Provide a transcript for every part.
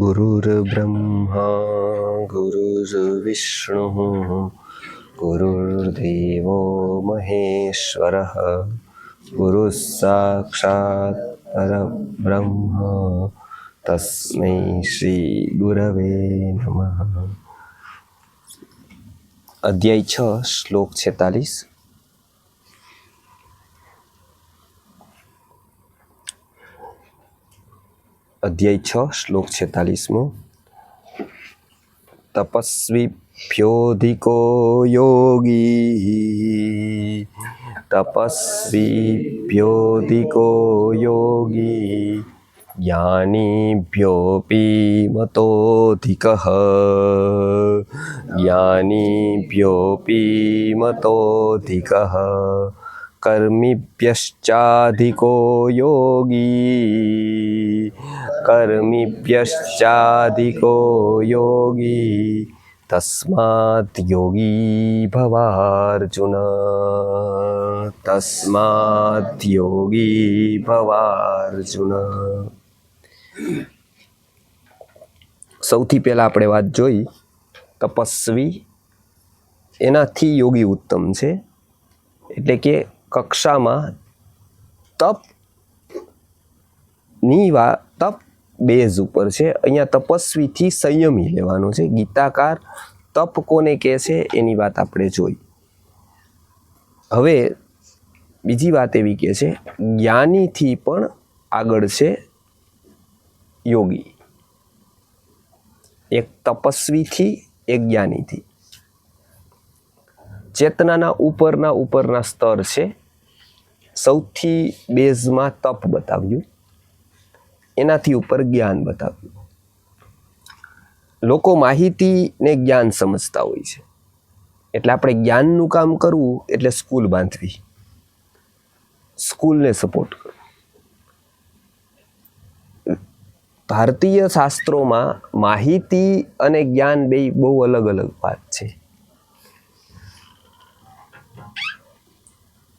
गुरुर्ब्रह्मा गुरुर्विष्णुः गुरुर्देवो महेश्वरः गुरुः साक्षात् परब्रह्म तस्मै श्री गुरवे नमः। अध्याय 6 श्लोक 46। अध्याय 6 श्लोक 46 तपस्वीभ्योऽधिको योगी तपस्वीभ्योऽधिको योगी ज्ञानीभ्योऽपि मतोऽधिकः ज्ञानीभ्योऽपि मतोऽधिकः कर्मिभ्यश्चाधिको योगी कर्मिभ्यश्चाधिको योगी तस्मात् योगी भवार्जुन तस्मात् योगी भवार्जुन। સૌથી પહેલા આપણે વાત જોઈ તપસ્વી એનાથી યોગી ઉત્તમ છે, એટલે કે કક્ષામાં તપ બેઝ ઉપર છે, અહીંયા તપસ્વીથી સંયમી લેવાનું છે। ગીતાકાર તપ કોને કહે છે એની વાત આપણે જોઈ। હવે બીજી વાત એવી કહે છે જ્ઞાનીથી પણ આગળ છે યોગી, એક તપસ્વીથી એક જ્ઞાનીથી। ચેતનાના ઉપરના સ્તર છે, સૌથી બેઝમાં તપ બતાવ્યું, એનાથી ઉપર જ્ઞાન બતાવ્યું। લોકો માહિતી ને જ્ઞાન સમજતા હોય છે, એટલે આપણે જ્ઞાનનું કામ કરવું એટલે સ્કૂલ બાંધવી, સ્કૂલને સપોર્ટ કરવો। ભારતીય શાસ્ત્રોમાં માહિતી અને જ્ઞાન બે બહુ અલગ અલગ વાત છે।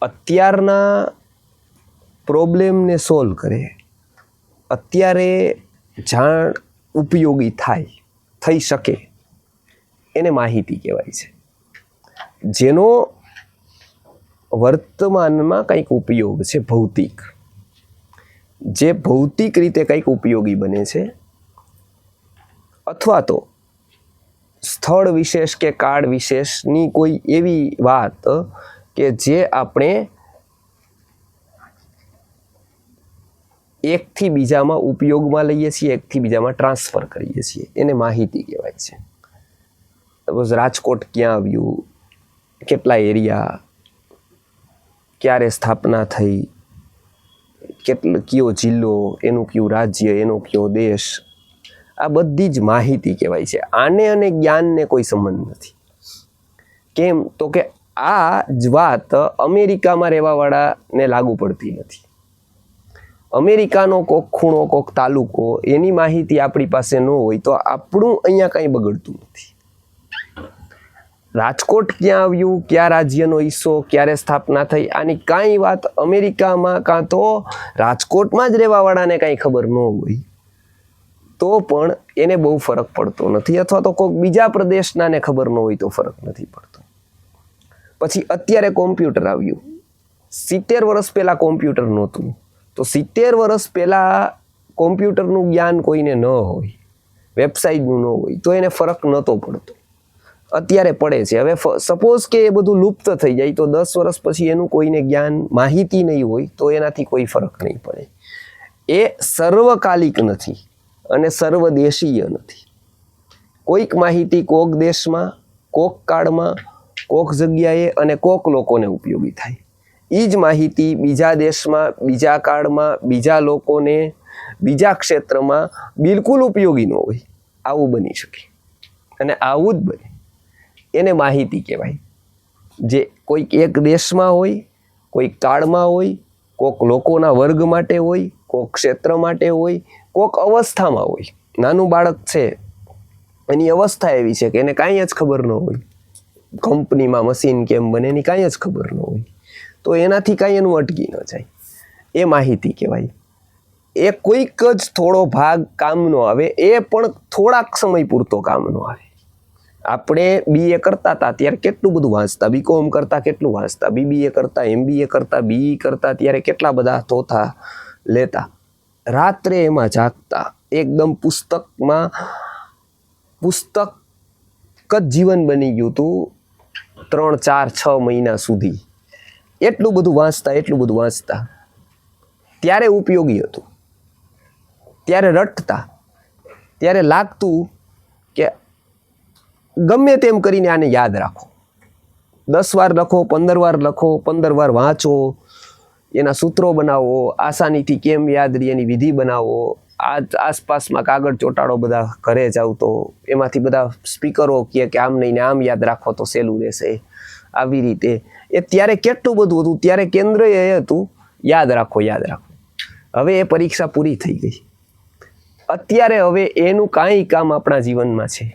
અત્યારના પ્રોબ્લેમને સોલ્વ કરે, અત્યારે જાણ ઉપયોગી થઈ શકે એને માહિતી કહેવાય છે। જેનો વર્તમાનમાં કંઈક ઉપયોગ છે, ભૌતિક, જે ભૌતિક રીતે કંઈક ઉપયોગી બને છે, અથવા તો સ્થળ વિશેષ કે કાળ વિશેષની કોઈ એવી વાત કે જે આપણે એકથી બીજામાં ઉપયોગમાં લઈએ છીએ, એકથી બીજામાં ટ્રાન્સફર કરીએ છીએ, એને માહિતી કહેવાય છે। સપોઝ રાજકોટ ક્યાં આવ્યું, કેટલા એરિયા, ક્યારે સ્થાપના થઈ, કયો જિલ્લો, એનું કયું રાજ્ય, એનો કયો દેશ, આ બધી જ માહિતી કહેવાય છે। આને અને જ્ઞાનને કોઈ સંબંધ નથી। કેમ તો કે આ જ વાત અમેરિકામાં રહેવાવાળાને લાગુ પડતી નથી। અમેરિકાનો કોક ખૂણો, કોક તાલુકો, એની માહિતી આપણી પાસે ન હોય તો આપણું અહીંયા કંઈ બગડતું નથી। રાજકોટ ક્યાં આવ્યું, કયા રાજ્યનો હિસ્સો, ક્યારે સ્થાપના થઈ, આની કાંઈ વાત અમેરિકામાં કાં તો રાજકોટમાં જ રહેવાવાળાને કાંઈ ખબર ન હોય તો પણ એને બહુ ફરક પડતો નથી, અથવા તો કોઈક બીજા પ્રદેશનાને ખબર ન હોય તો ફરક નથી પડતો। પછી અત્યારે કોમ્પ્યુટર આવ્યું, 70 વર્ષ પહેલાં કોમ્પ્યુટર નહોતું, તો 70 વર્ષ પહેલાં કોમ્પ્યુટરનું જ્ઞાન કોઈને ન હોય, વેબસાઇટનું ન હોય તો એને ફરક નહોતો પડતો, અત્યારે પડે છે। હવે સપોઝ કે એ બધું લુપ્ત થઈ જાય તો 10 વર્ષ પછી એનું કોઈને જ્ઞાન, માહિતી નહીં હોય તો એનાથી કોઈ ફરક નહીં પડે। એ સર્વકાલિક નથી અને સર્વદેશીય નથી। કોઈક માહિતી કોક દેશમાં, કોક કાળમાં, કોક જગ્યાએ અને કોક લોકોને ઉપયોગી થાય, એ જ માહિતી બીજા દેશમાં, બીજા કાળમાં, બીજા લોકોને, બીજા ક્ષેત્રમાં બિલકુલ ઉપયોગી ન હોય, આવું બની શકે, અને આવું જ બને એને માહિતી કહેવાય। જે કોઈક એક દેશમાં હોય, કોઈક કાળમાં હોય, કોક લોકોના વર્ગ માટે હોય, કોક ક્ષેત્ર માટે હોય, કોક અવસ્થામાં હોય। નાનું બાળક છે, એની અવસ્થા એવી છે કે એને કાંઈ જ ખબર ન હોય, કંપનીમાં મશીન કેમ બને એની કાંઈ જ ખબર ન હોય, તો એનાથી કાંઈ એનું અટકી ન જાય, એ માહિતી કહેવાય। એ કોઈક જ થોડો ભાગ કામનો આવે, એ પણ થોડાક સમય પૂરતો કામનો આવે. આપણે BA કરતા હતા ત્યારે કેટલું બધું વાંચતા, BCom કરતા કેટલું વાંચતા, BBA કરતા, MBA કરતા, BE કરતા ત્યારે કેટલા બધા થોથા લેતા, રાત્રે એમાં જાગતા, એકદમ પુસ્તક જ જીવન બની ગયું હતું 3, 4, 6 મહિના સુધી. એટલું બધું વાંચતા ત્યારે ઉપયોગી હતું, ત્યારે રટતા, ત્યારે લાગતું કે ગમે તેમ કરીને આને યાદ રાખો, 10 વાર લખો, 15 વાર લખો, 15 વાર વાંચો, એના સૂત્રો બનાવો, આસાનીથી કેમ યાદ રહે એની વિધિ બનાવો. આસપાસમાં કાગળ ચોંટાડો, બધા ઘરે જાવ તો એમાંથી બધા સ્પીકરો કહે કે આમ નહીં ને આમ યાદ રાખો તો સહેલું રહેશે. આવી રીતે એ ત્યારે કેટલું બધું હતું, ત્યારે કેન્દ્ર એ હતું યાદ રાખો. હવે એ પરીક્ષા પૂરી થઈ ગઈ, અત્યારે હવે એનું કાંઈ કામ આપણા જીવનમાં છે?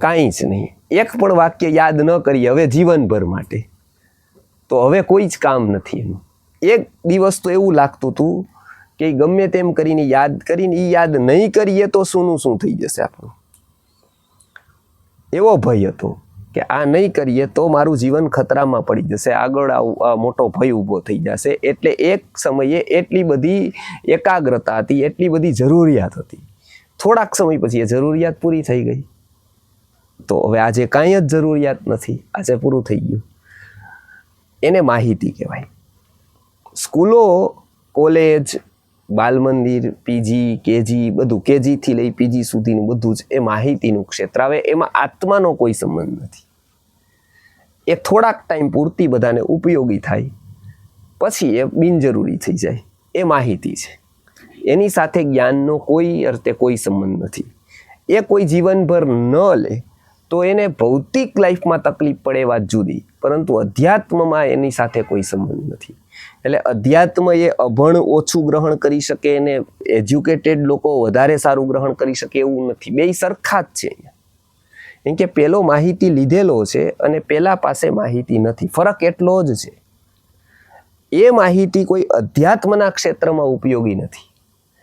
કાંઈ જ નહીં. એક પણ વાક્ય યાદ ન કરીએ હવે જીવનભર માટે, તો હવે કોઈ જ કામ નથી એનું. એક દિવસ તો એવું લાગતું હતું કે ગમે તેમ કરીને યાદ નહીં કરીએ તો શું થઈ જશે આપણું. એવો ભય હતો કે આ નહીં કરીએ તો મારું જીવન ખતરામાં પડી જશે, આગળ મોટો ભય ઊભો થઈ જશે. એટલે એક સમયે એટલી બધી એકાગ્રતા હતી, એટલી બધી જરૂરિયાત હતી. થોડાક સમય પછી એ જરૂરિયાત પૂરી થઈ ગઈ. તો હવે આજે કાંઈ જ જરૂરિયાત નથી, આજે પૂરું થઈ ગયું. એને માહિતી કહેવાય. સ્કૂલો, કોલેજ, બાલ મંદિર, PG, KG, બધું KG થી લઈ PG સુધીનું બધું જ એ માહિતીનું ક્ષેત્ર આવે. એમાં આત્માનો કોઈ સંબંધ નથી. એ થોડાક ટાઈમ પૂરતી બધાને ઉપયોગી થાય, પછી એ બિનજરૂરી થઈ જાય. એ માહિતી છે, એની સાથે જ્ઞાનનો કોઈ અર્થે કોઈ સંબંધ નથી. એ કોઈ જીવનભર ન લે તો એને ભૌતિક લાઈફમાં તકલીફ પડે એ વાત જુદી, પરંતુ અધ્યાત્મમાં એની સાથે કોઈ સંબંધ નથી. એટલે અધ્યાત્મ એ અભણ ઓછું ગ્રહણ કરી શકે ને એજ્યુકેટેડ લોકો વધારે સારું ગ્રહણ કરી શકે એવું નથી. બેય સરખા જ છે. કેમ કે પેલો માહિતી લીધેલો છે અને પેલા પાસે માહિતી નથી, ફરક એટલો જ છે. એ માહિતી કોઈ અધ્યાત્મના ક્ષેત્રમાં ઉપયોગી નથી.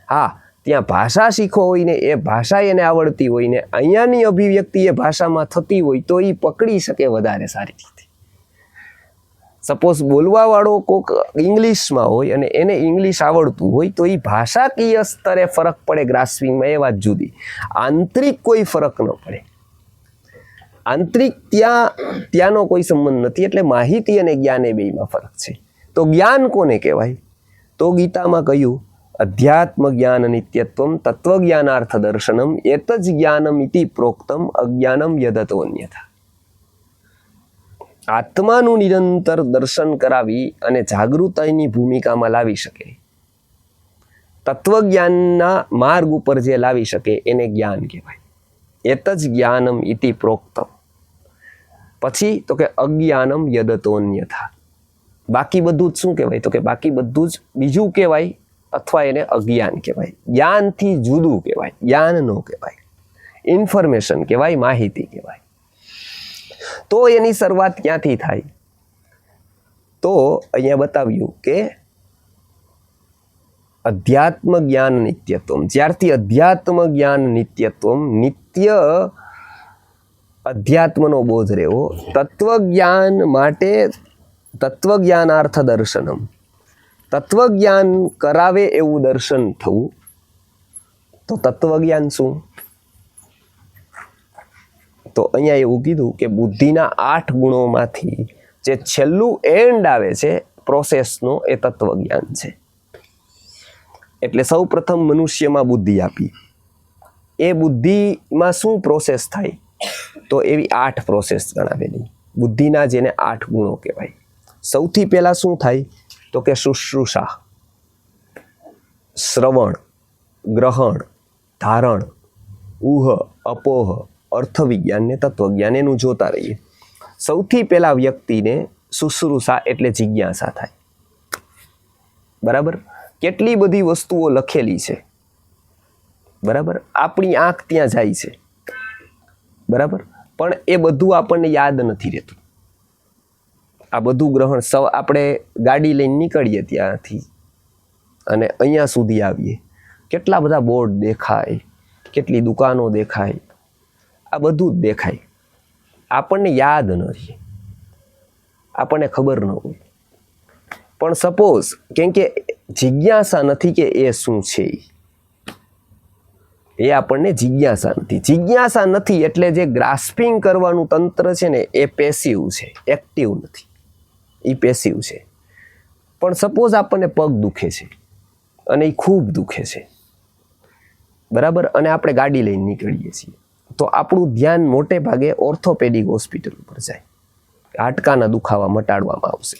હા, ત્યાં ભાષા શીખવો હોય ને એ ભાષા એને આવડતી હોય ને અહીંયાની અભિવ્યક્તિ એ ભાષામાં થતી હોય તો એ પકડી શકે વધારે સારી રીતે. સપોઝ બોલવાવાળો કોક ઇંગ્લિશમાં હોય અને એને ઇંગ્લિશ આવડતું હોય તો એ ભાષાકીય સ્તરે ફરક પડે ગ્રાસ્પિંગમાં, એ વાત જુદી. આંતરિક કોઈ ફરક ન પડે. આંતરિક ત્યાંનો કોઈ સંબંધ નથી. એટલે માહિતી અને જ્ઞાન એ બેયમાં ફરક છે. તો જ્ઞાન કોને કહેવાય? તો ગીતામાં કહ્યું અધ્યાત્મ જ્ઞાન નિત્યત્વમ તત્વજ્ઞાનાર્થ દર્શનમ એત જ જ્ઞાનમ ઇતિ પ્રોક્તમ અજ્ઞાનમ યદતો અન્યથા. આત્માનું નિરંતર દર્શન કરાવી અને જાગૃતિની ભૂમિકામાં લાવી શકે, તત્વજ્ઞાનના માર્ગ ઉપર જે લાવી શકે એને જ્ઞાન કહેવાય. એત જ જ્ઞાનમ ઇતિ પ્રોક્તમ. પછી તો કે અજ્ઞાનમ યદતો અન્યથા. બાકી બધું જ શું કહેવાય? તો કે બાકી બધું જ બીજું કહેવાય અથવા એને અજ્ઞાન કહેવાય. જ્ઞાનથી જુદું કહેવાય, જ્ઞાન ન કહેવાય. ઇન્ફોર્મેશન કહેવાય, માહિતી કહેવાય. તો એની શરૂઆત ક્યાંથી થાય? તો અહીંયા બતાવ્યું કે અધ્યાત્મ જ્ઞાન નિત્યત્વમ. જ્યારથી અધ્યાત્મ જ્ઞાન નિત્યત્વમ, નિત્ય અધ્યાત્મનો બોધ રહેવો, તત્વજ્ઞાન માટે તત્વજ્ઞાનાર્થ દર્શનમ, તત્વજ્ઞાન કરાવે એવું દર્શન થવું. તો તત્વજ્ઞાન શું? તો અહીંયા એવું કીધું કે બુદ્ધિના 8 ગુણોમાંથી જે છેલ્લું એન્ડ આવે છે પ્રોસેસનો એ તત્વજ્ઞાન છે. એટલે સૌ પ્રથમ મનુષ્યમાં બુદ્ધિ આપી. એ બુદ્ધિમાં શું પ્રોસેસ થાય? તો એવી 8 પ્રોસેસ ગણાવેલી બુદ્ધિના, જેને 8 ગુણો કહેવાય. સૌથી પહેલા શું થાય? તો કે શુશ્રુષા, શ્રવણ, ગ્રહણ, ધારણ, ઉહ, અપોહ, અર્થવિજ્ઞાન ને તત્વજ્ઞાન, એનું જોતા રહીએ. સૌથી પહેલા વ્યક્તિને શુશ્રુષા એટલે જિજ્ઞાસા થાય. બરાબર? કેટલી બધી વસ્તુઓ લખેલી છે, બરાબર, આપણી આંખ ત્યાં જાય છે, બરાબર, પણ એ બધું આપણને યાદ નથી રહેતું. આ બધું ગ્રહણ આપણે ગાડી લઈને નીકળીએ ત્યાંથી, અને અહીંયા સુધી આવીએ, કેટલા બધા બોર્ડ દેખાય, કેટલી દુકાનો દેખાય, આ બધું જ દેખાય, આપણને યાદ ન રહે, આપણને ખબર ન હોય. પણ સપોઝ કેમ કે જિજ્ઞાસા નથી કે એ શું છે, એ આપણને જિજ્ઞાસા નથી એટલે જે ગ્રાસ્પિંગ કરવાનું તંત્ર છે ને એ પેસિવ છે, એક્ટિવ નથી, એ પેસિવ છે. પણ સપોઝ આપણને પગ દુખે છે અને એ ખૂબ દુખે છે, બરાબર, અને આપણે ગાડી લઈને નીકળીએ છીએ, તો આપણું ધ્યાન મોટે ભાગે ઓર્થોપેડિક હોસ્પિટલ ઉપર જાય, હાડકાના દુખાવા મટાડવામાં આવશે.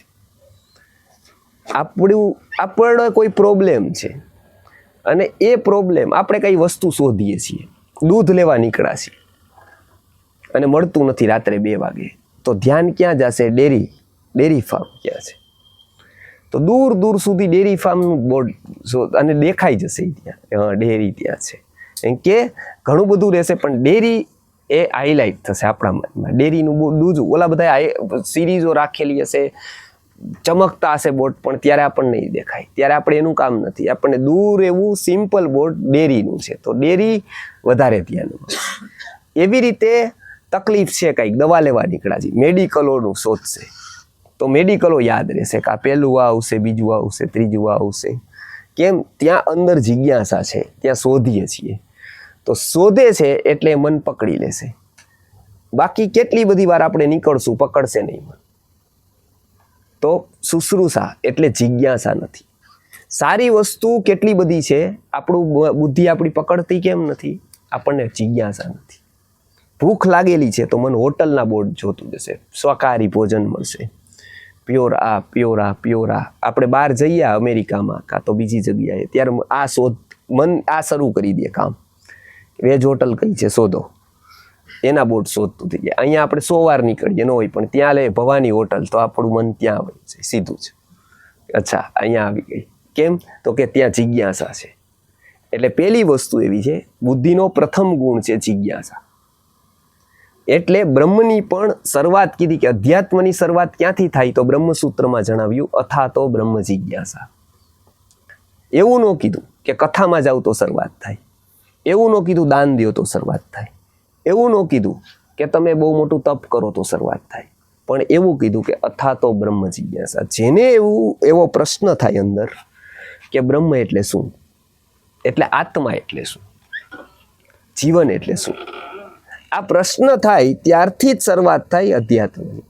આપણો કોઈ પ્રોબ્લેમ છે અને એ પ્રોબ્લેમ આપણે કઈ વસ્તુ શોધીએ છીએ, દૂધ લેવા નીકળ્યા છીએ અને મળતું નથી રાત્રે 2 વાગે, તો ધ્યાન ક્યાં જશે? ડેરી ફાર્મ ક્યાં છે? તો દૂર દૂર સુધી ડેરી ફાર્મનું બોર્ડ અને દેખાઈ જશે ત્યાં, ડેરી ત્યાં છે, એમ કે ઘણું બધું રહેશે પણ ડેરી એ હાઇલાઇટ થશે આપણા મનમાં. ડેરીનું બોર્ડ ઓલા બધા સિરીઝો રાખેલી હશે, ચમકતા હશે બોર્ડ, પણ ત્યારે આપણને નહીં દેખાય, ત્યારે આપણે એનું કામ નથી, આપણને દૂર એવું સિમ્પલ બોર્ડ ડેરીનું છે, તો ડેરી વધારે ધ્યાનમાં. એવી રીતે તકલીફ છે કંઈક, દવા લેવા નીકળ્યા છે, મેડિકલોનું શોધશે, તો મેડિકલો યાદ રહેશે કે આ પહેલું આવશે, બીજું આવશે, ત્રીજું આવશે. કેમ? ત્યાં અંદર જિજ્ઞાસા છે, ત્યાં શોધીએ છીએ, તો શોધે છે એટલે મન પકડી લેશે. બાકી કેટલી બધી વાર આપણે નીકળશું, પકડશે નહીં મન. તો શુશ્રુષા એટલે જિજ્ઞાસા નથી. સારી વસ્તુ કેટલી બધી છે, આપણું બુદ્ધિ આપણી પકડતી કેમ નથી? આપણને જિજ્ઞાસા નથી. ભૂખ લાગેલી છે તો મને હોટલના બોર્ડ જોતું જશે, શાકાહારી ભોજન મળશે, પ્યોર આ. આપણે બહાર જઈએ અમેરિકામાં કાં તો બીજી જગ્યાએ, ત્યારે મન આ શરૂ કરી દે કામ, વેજ હોટલ કઈ છે શોધો, એના બોર્ડ શોધતું થઈ જાય. અહીંયા આપણે 100 વાર નીકળીએ ન હોય, પણ ત્યાં લે ભવાની હોટલ, તો આપણું મન ત્યાં આવે છે સીધું જ. અચ્છા, અહીંયા આવી ગઈ. કેમ? તો કે ત્યાં જિજ્ઞાસા છે. એટલે પહેલી વસ્તુ એવી છે, બુદ્ધિનો પ્રથમ ગુણ છે જિજ્ઞાસા. એટલે બ્રહ્મની પણ શરૂઆત કીધી કે અધ્યાત્મની શરૂઆત ક્યાંથી થાય, તો બ્રહ્મસૂત્રમાં જણાવ્યું, અથાતો બ્રહ્મ જિજ્ઞાસા. એવું ન કીધું કે કથામાં જાવ તો શરૂઆત થાય, એવું ન કીધું દાન દો તો શરૂઆત થાય, એવું ન કીધું કે તમે બહુ મોટું તપ કરો તો શરૂઆત થાય, પણ એવું કીધું કે અથાતો બ્રહ્મ જિજ્ઞાસા. જેને એવો પ્રશ્ન થાય અંદર કે બ્રહ્મ એટલે શું, એટલે આત્મા એટલે શું, જીવન એટલે શું, આ પ્રશ્ન થાય ત્યારથી જ શરૂઆત થાય અધ્યાત્મની.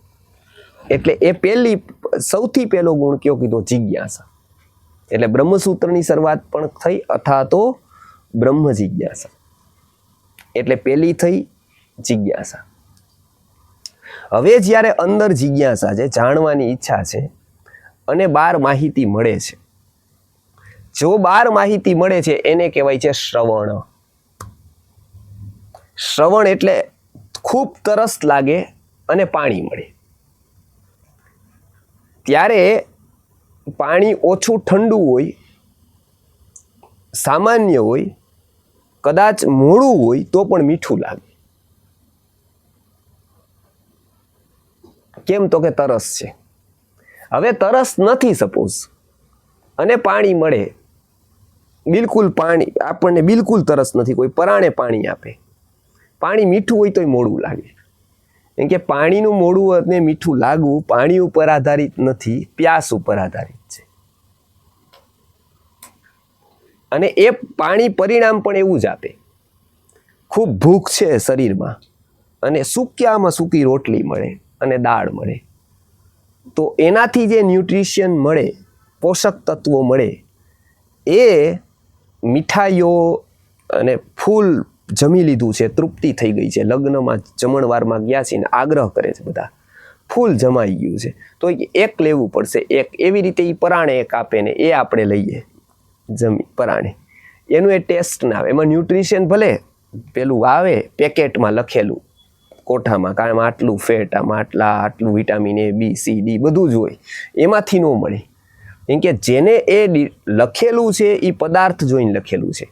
એટલે એ સૌથી પહેલો ગુણ કયો કીધો? જિજ્ઞાસા. એટલે બ્રહ્મસૂત્રની શરૂઆત પણ થઈ અથાતો બ્રહ્મ જિજ્ઞાસા. એટલે પહેલી થઈ જિજ્ઞાસા. હવે જ્યારે અંદર જિજ્ઞાસા છે, જાણવાની ઈચ્છા છે, અને બહાર માહિતી મળે છે, જો બહાર માહિતી મળે છે એને કહેવાય છે શ્રવણ. શ્રવણ એટલે ખૂબ તરસ લાગે અને પાણી મળે, ત્યારે પાણી ઓછું ઠંડુ હોય, સામાન્ય હોય, કદાચ મોડું હોય તો પણ મીઠું લાગે. કેમ? તો કે તરસ છે. હવે તરસ નથી સપોઝ, અને પાણી મળે, બિલકુલ પાણી, આપણને બિલકુલ તરસ નથી, કોઈ પરાણે પાણી આપે, પાણી મીઠું હોય તોય મોડું લાગે. કેમ કે પાણીનું મોડું અને મીઠું લાગવું પાણી ઉપર આધારિત નથી, પ્યાસ ઉપર આધારિત છે. અને એ પાણી પરિણામ પણ એવું જ આપે. ખૂબ ભૂખ છે શરીરમાં અને સૂક્યામાં સૂકી રોટલી મળે અને દાળ મળે, તો એનાથી જે ન્યુટ્રિશન મળે, પોષક તત્વો મળે, એ મીઠાઈઓ અને ફૂલ જમી લીધું છે, તૃપ્તિ થઈ ગઈ છે, લગ્નમાં જમણવારમાં ગયા છે ને આગ્રહ કરે છે બધા, ફૂલ જમાઈ ગયું છે, તો એક લેવું પડશે, એક. એવી રીતે એ પરાણે એક આપે ને એ આપણે લઈએ પરાણે, એનું એ ટેસ્ટ ના આવે, એમાં ન્યુટ્રિશન ભલે પેલું આવે પેકેટમાં લખેલું કોઠામાં, કારણ આટલું ફેટ, આમાં આટલું vitamin A, B, C, D બધું જ હોય, એમાંથી ન મળે. કેમ કે જેને એ લખેલું છે એ પદાર્થ જોઈને લખેલું છે,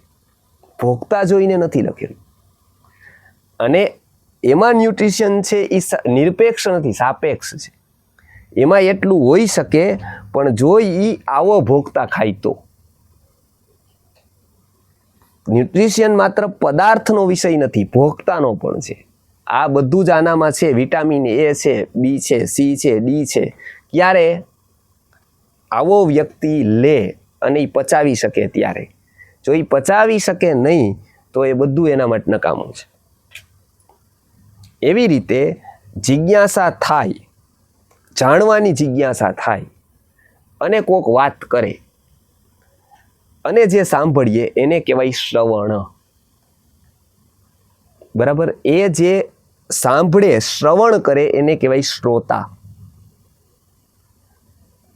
ભોગતા જોઈને નથી લખેલું. અને એમાં ન્યુટ્રિશન છે એ નિરપેક્ષ નથી, સાપેક્ષ છે. એમાં એટલું હોઈ શકે, પણ જો એ આવો ભોગતા ખાય તો ન્યુટ્રિશન માત્ર પદાર્થનો વિષય નથી, ભોગતાનો પણ છે. આ બધું જ આનામાં છે. વિટામિન એ છે, બી છે, સી છે, ડી છે. ક્યારે આવો વ્યક્તિ લે અને એ પચાવી શકે ત્યારે. જો એ પચાવી શકે નહીં તો એ બધું એના માટે નકામું છે. એવી રીતે જિજ્ઞાસા થાય, જાણવાની જિજ્ઞાસા થાય અને કોક વાત કરે અને જે સાંભળીએ એને કહેવાય શ્રવણ. બરાબર? એ જે સાંભળે, શ્રવણ કરે એને કહેવાય શ્રોતા.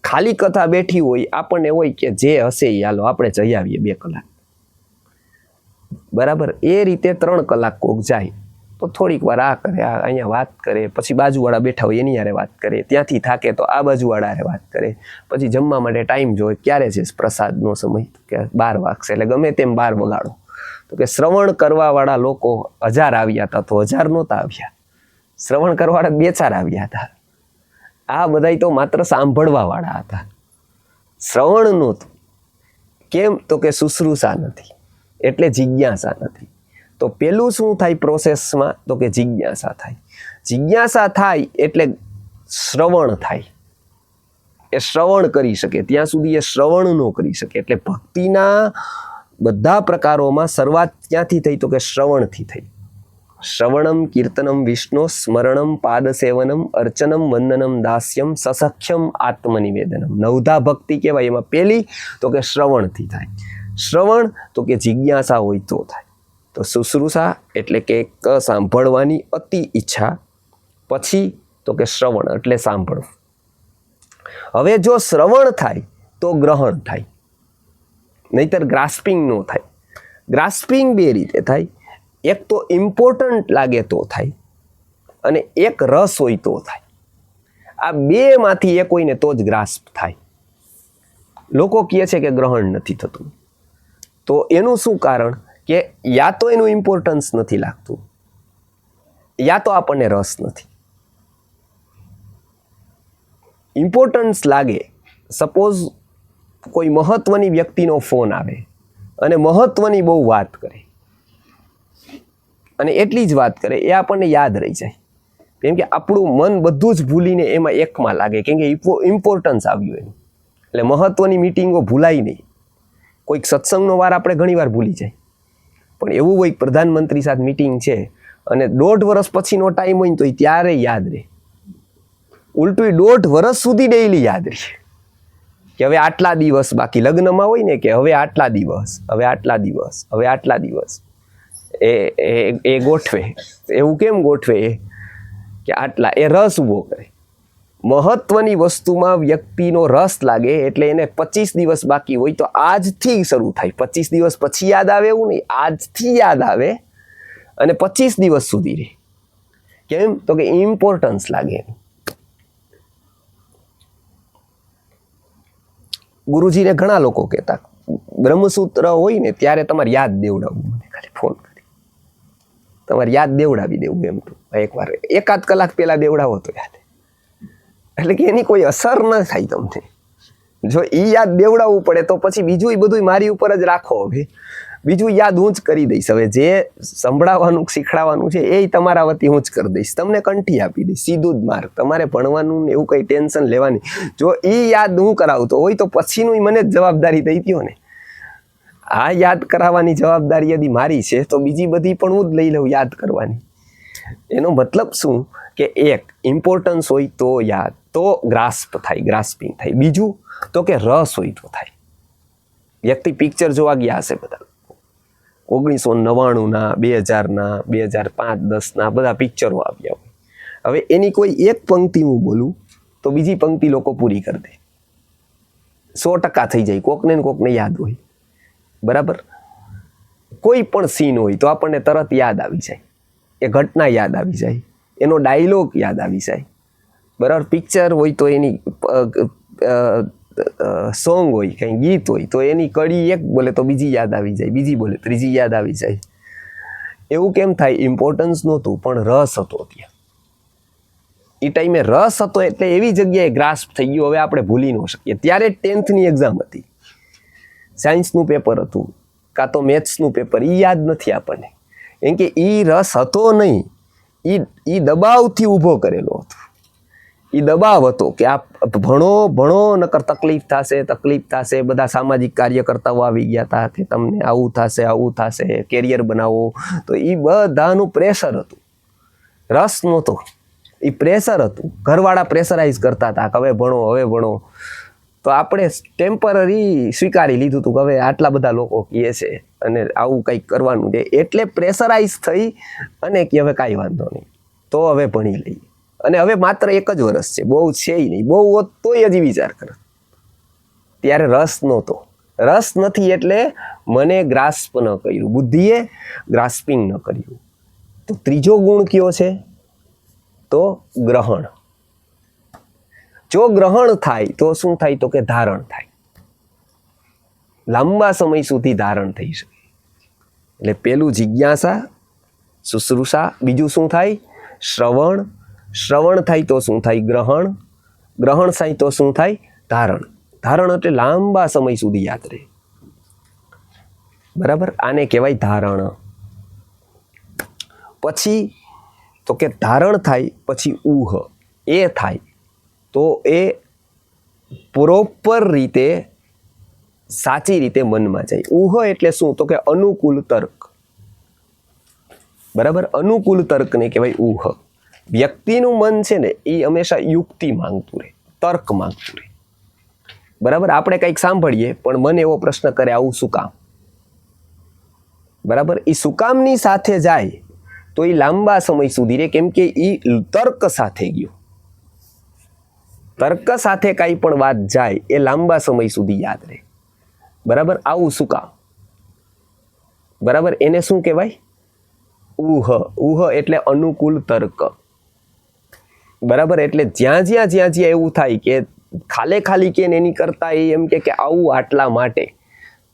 ખાલી કથા બેઠી હોય, આપણને હોય કે જે હશે એ હાલો આપણે જઈ આવીએ 2 કલાક. બરાબર? એ રીતે 3 કલાક કોક જાય તો થોડીક વાર આ કરે, અહીંયા વાત કરે, પછી બાજુવાળા બેઠા હોય એની હારે વાત કરે, ત્યાંથી થાકે તો આ બાજુવાળા હારે વાત કરે, પછી જમવા માટે ટાઈમ જોઈ, ક્યારે છે પ્રસાદનો સમય, કે 12 વાગશે, એટલે ગમે તેમ 12 વગાડો. તો કે શ્રવણ કરવાવાળા લોકો 1000 આવ્યા હતા તો 1000 નહોતા આવ્યા, શ્રવણ કરવાવાળા 2-4 આવ્યા હતા. આ બધાય તો માત્ર સાંભળવા વાળા હતા, શ્રવણ નહોતું. કેમ? તો કે શુશ્રુષા નથી, એટલે જિજ્ઞાસા નથી. તો પેલું શું થાય પ્રોસેસમાં? તો કે જિજ્ઞાસા થાય. જિજ્ઞાસા થાય એટલે શ્રવણ થાય. એ શ્રવણ કરી શકે, ત્યાં સુધી એ શ્રવણ ન કરી શકે. એટલે ભક્તિના બધા પ્રકારોમાં શરૂઆત ક્યાંથી થઈ? તો કે શ્રવણથી થઈ. શ્રવણમ કીર્તનમ વિષ્ણુ સ્મરણમ પાદસેવનમ અર્ચનમ વંદનમ દાસ્યમ સસખ્યમ આત્મનિવેદનમ. 9ધા ભક્તિ કહેવાય. એમાં પહેલી તો કે શ્રવણથી થાય. શ્રવણ તો કે જિજ્ઞાસા હોય તો થાય. તો શુશ્રુષા એટલે કે સાંભળવાની અતિ ઈચ્છા, પછી તો કે શ્રવણ એટલે સાંભળવું. હવે જો શ્રવણ થાય તો ગ્રહણ થાય, નહીતર ગ્રાસ્પિંગ ન થાય. ગ્રાસ્પિંગ 2 રીતે થાય. એક તો ઇમ્પોર્ટન્ટ લાગે તો થાય, અને એક રસ હોય તો થાય. આ 2 માંથી એક હોય ને તો જ ગ્રાસ્પ થાય. લોકો કહે છે કે ગ્રહણ નથી થતું, તો એનું શું કારણ? કે યા તો એનું ઇમ્પોર્ટન્સ નથી લાગતું, યા તો આપણને રસ નથી. ઇમ્પોર્ટન્સ લાગે, સપોઝ કોઈ મહત્વની વ્યક્તિનો ફોન આવે અને મહત્વની બહુ વાત કરે, અને એટલી જ વાત કરે, એ આપણને યાદ રહી જાય. કેમ કે આપણું મન બધું જ ભૂલીને એમાં એકમાં લાગે, કેમ કે ઇમ્પોર્ટન્સ આવ્યું એનું. એટલે મહત્વની મિટિંગો ભૂલાય નહીં. કોઈક સત્સંગનો વાર આપણે ઘણી વાર ભૂલી જાય, પણ એવું હોય પ્રધાનમંત્રી સાથે મિટિંગ છે અને 1.5 વર્ષ પછીનો ટાઈમ હોય ને તો ત્યારે યાદ રહે. ઉલટું 1.5 વર્ષ સુધી ડેઈલી યાદ રહે કે હવે આટલા દિવસ બાકી. લગ્નમાં હોય ને કે હવે આટલા દિવસ, હવે આટલા દિવસ, હવે આટલા દિવસ, એ ગોઠવે. એવું કેમ ગોઠવે? કે આટલા, એ રસ ઊભો કરે. મહત્વની વસ્તુમાં વ્યક્તિનો રસ લાગે એટલે એને 25 દિવસ બાકી હોય તો આજથી શરૂ થાય. 25 દિવસ પછી યાદ આવે એવું નહીં, આજથી યાદ આવે અને 25 દિવસ સુધી રહે. કેમ? તો કે ઇમ્પોર્ટન્સ લાગે. ગુરુજીને ઘણા લોકો કહેતા, બ્રહ્મસૂત્ર હોય ને ત્યારે તમારે યાદ દેવડાવવું, મને ખાલી ફોન કરી તમારે યાદ દેવડાવી દેવું. એમ તો એકવાર 1-8 કલાક પહેલા દેવડાવો તો યાદ, એટલે કે એની કોઈ અસર ન થાય તમને. જો એ યાદ દેવડાવવું પડે તો પછી બીજું બધું મારી ઉપર જ રાખો. હવે બીજું યાદ હું જ કરી દઈશ. હવે જે સંભળાવવાનું શીખડાવવાનું છે એ તમારા વતી હું જ કરી દઈશ, તમને કંઠી આપી દઈશ, સીધું જ માર્ક. તમારે ભણવાનું એવું કંઈ ટેન્શન લેવાની. જો એ યાદ હું કરાવતો હોય તો પછીનું મને જ જવાબદારી દઈ દો ને. આ યાદ કરાવવાની જવાબદારી યદી મારી છે તો બીજી બધી પણ હું જ લઈ લઉં યાદ કરવાની. એનો મતલબ શું? કે એક ઇમ્પોર્ટન્સ હોય તો યાદ, તો ગ્રાસ્પ થાય, ગ્રાસ્પિંગ થાય. બીજું તો કે રસ હોય તો થાય. વ્યક્તિ પિક્ચર જોવા ગયા હશે બધા, 1999ના, 2000ના, 2005-10ના બધા પિક્ચરો આવ્યા હોય. હવે એની કોઈ એક પંક્તિ હું બોલું તો બીજી પંક્તિ લોકો પૂરી કરી દે. 100% થઈ જાય. કોકને ને કોકને યાદ હોય. બરાબર? કોઈ પણ સીન હોય તો આપણને તરત યાદ આવી જાય, એ ઘટના યાદ આવી જાય, એનો ડાયલોગ યાદ આવી જાય. બરાબર? પિક્ચર હોય તો એની સોંગ હોય, કંઈ ગીત હોય તો એની કડી એક બોલે તો બીજી યાદ આવી જાય, બીજી બોલે ત્રીજી યાદ આવી જાય. એવું કેમ થાય? ઇમ્પોર્ટન્સ નહોતું પણ રસ હતો ત્યાં. એ ટાઈમે રસ હતો એટલે એવી જગ્યાએ ગ્રાસ્પ થઈ ગયો, હવે આપણે ભૂલી ન શકીએ. ત્યારે 10th ની એક્ઝામ હતી, સાયન્સનું પેપર હતું. કાં તો મેથ્સનું પેપર, એ યાદ નથી આપણને. કેમ કે એ રસ હતો નહીં, એ દબાવથી ઊભો કરેલો હતો. એ દબાવ હતો કે આ ભણો નકર તકલીફ થશે. બધા સામાજિક કાર્યકર્તાઓ આવી ગયા હતા કે તમને આવું થશે, કેરિયર બનાવો. તો એ બધાનું પ્રેશર હતું, રસ નહોતો, એ પ્રેશર હતું. ઘરવાળા પ્રેશરાઇઝ કરતા હતા કે હવે ભણો. તો આપણે ટેમ્પરરી સ્વીકારી લીધું હતું કે હવે આટલા બધા લોકો કહે છે અને આવું કંઈક કરવાનું છે, એટલે પ્રેશરાઇઝ થઈ અને કે હવે કાંઈ વાંધો નહીં, તો હવે ભણી લઈએ. અને હવે માત્ર 1 જ વર્ષ છે, બહુ છે નહીં, બહુ હોત તોય હજી વિચાર કરો. ત્યારે રસ નહોતો, રસ નથી એટલે મને ગ્રાસ્પ ન કર્યું, બુદ્ધિએ ગ્રાસ્પિંગ ન કર્યું. તો ત્રીજો ગુણ કયો છે? તો ગ્રહણ. જો ગ્રહણ થાય તો શું થાય? તો કે ધારણ થાય, લાંબા સમય સુધી ધારણ થઈ શકે. એટલે પેલું જિજ્ઞાસા, શુશ્રુષા, બીજું શું થાય? શ્રવણ થાય તો શું થાય? ગ્રહણ થાય તો શું થાય? ધારણ એટલે લાંબા સમય સુધી યાદ રહે. બરાબર, આને કહેવાય ધારણ. પછી તો કે ધારણ થાય પછી ઊહ, એ થાય તો એ પ્રોપર રીતે, સાચી રીતે મનમાં જાય. ઊહ એટલે શું? તો કે અનુકૂળ તર્ક. બરાબર, અનુકૂળ તર્કને કહેવાય ઊહ. વ્યક્તિનું મન છે ને એ હંમેશા યુક્તિ માંગતું રહે, તર્ક માંગતું રહે. બરાબર, આપણે કંઈક સાંભળીએ પણ મન એવો પ્રશ્ન કરે આવું શું કામ? બરાબર, એ શું કામની સાથે જાય તો એ લાંબા સમય સુધી રહે, કેમ કે એ તર્ક સાથે ગયો. તર્ક સાથે કાંઈ પણ વાત જાય એ લાંબા સમય સુધી યાદ રહે. બરાબર, આવું શું કામ? બરાબર, એને શું કહેવાય? ઊહ એટલે અનુકૂળ તર્ક. બરાબર, એટલે જ્યાં એવું થાય કે ખાલી કે એની કરતા એમ કે આવું આટલા માટે,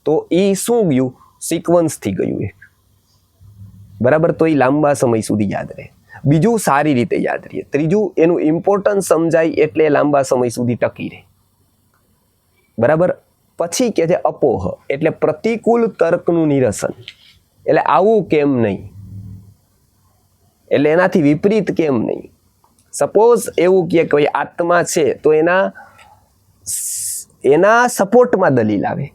તો એ શું ગયું? સિક્વન્સથી ગયું એક. બરાબર, તો એ લાંબા સમય સુધી યાદ રહે. બીજું, સારી રીતે યાદ રહે. ત્રીજું, એનું ઇમ્પોર્ટન્સ સમજાય એટલે લાંબા સમય સુધી ટકી રહે. બરાબર, પછી કે છે અપોહ, એટલે પ્રતિકૂળ તર્કનું નિરસન. એટલે આવું કેમ નહીં, એટલે એનાથી વિપરીત કેમ નહીં. સપોઝ એવું કે કોઈ આત્મા છે તો એના સપોર્ટમાં દલીલ આવે,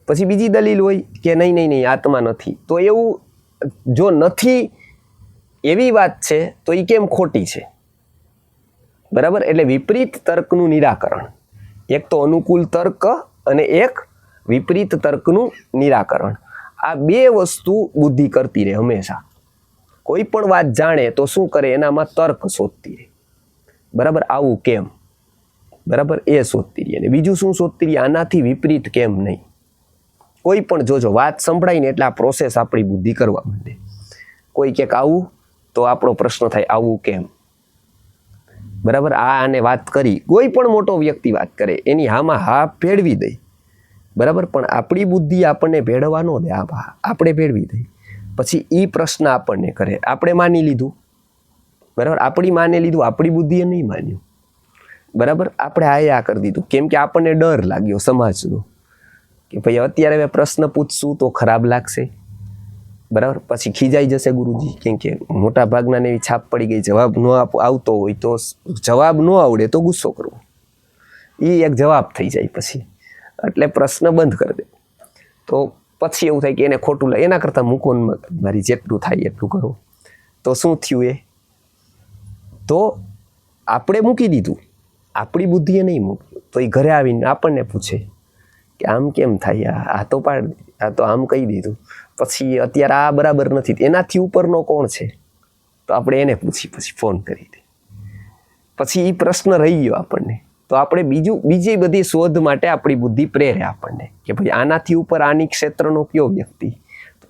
પછી બીજી દલીલ હોય કે નહીં આત્મા નથી, તો એવું જો નથી એવી વાત છે તો એ કેમ ખોટી છે. બરાબર, એટલે વિપરીત તર્કનું નિરાકરણ. એક તો અનુકૂળ તર્ક અને એક વિપરીત તર્કનું નિરાકરણ. આ બે વસ્તુ બુદ્ધિ કરતી રહે હંમેશા. કોઈ પણ વાત જાણે તો શું કરે? એનામાં તર્ક શોધતી રહે. બરાબર, આવું કેમ? બરાબર, એ શોધતી રહી. અને બીજું શું શોધતી રહી? આનાથી વિપરીત કેમ નહીં. કોઈ પણ જોજો વાત સંભળાય ને એટલે આ પ્રોસેસ આપણી બુદ્ધિ કરવા માંડે. કોઈ ક્યાંક આવું તો આપણો પ્રશ્ન થાય આવું કેમ? બરાબર, આને વાત કરી, કોઈ પણ મોટો વ્યક્તિ વાત કરે એની હામાં હા ભેળવી દઈ. બરાબર, પણ આપણી બુદ્ધિ આપણને ભેળવા ન દે, આપણે ભેળવી દઈ. પછી એ પ્રશ્ન આપણને કરે, આપણે માની લીધું. બરાબર, આપણી બુદ્ધિએ નહીં માન્યું. બરાબર, આપણે આ કરી દીધું, કેમ કે આપણને ડર લાગ્યો સમાજનો કે ભાઈ અત્યારે હવે પ્રશ્ન પૂછશું તો ખરાબ લાગશે. બરાબર, પછી ખીજાઈ જશે ગુરુજી, કેમ કે મોટા ભાગના એવી છાપ પડી ગઈ, જવાબ ન આવતો હોય તો, જવાબ ન આવડે તો ગુસ્સો કરવો, એ એક જવાબ થઈ જાય પછી, એટલે પ્રશ્ન બંધ કરી દે. તો પછી એવું થાય કે એને ખોટું લાગે, એના કરતાં મૂકો મારી જેટલું થાય એટલું કરો. તો શું થયું? એ તો આપણે મૂકી દીધું, આપણી બુદ્ધિએ નહીં મૂક્યું. તો એ ઘરે આવીને આપણને પૂછે કે આમ કેમ થાય, આ તો આમ કહી દીધું, પછી અત્યારે આ બરાબર નથી, એનાથી ઉપરનો કોણ છે? તો આપણે એને પછી ફોન કરી દે. પછી એ પ્રશ્ન રહી ગયો આપણને. તો આપણે બીજી બધી શોધ માટે આપણી બુદ્ધિ પ્રેરે આપણને કે ભાઈ આનાથી ઉપર આની ક્ષેત્રનો કયો વ્યક્તિ,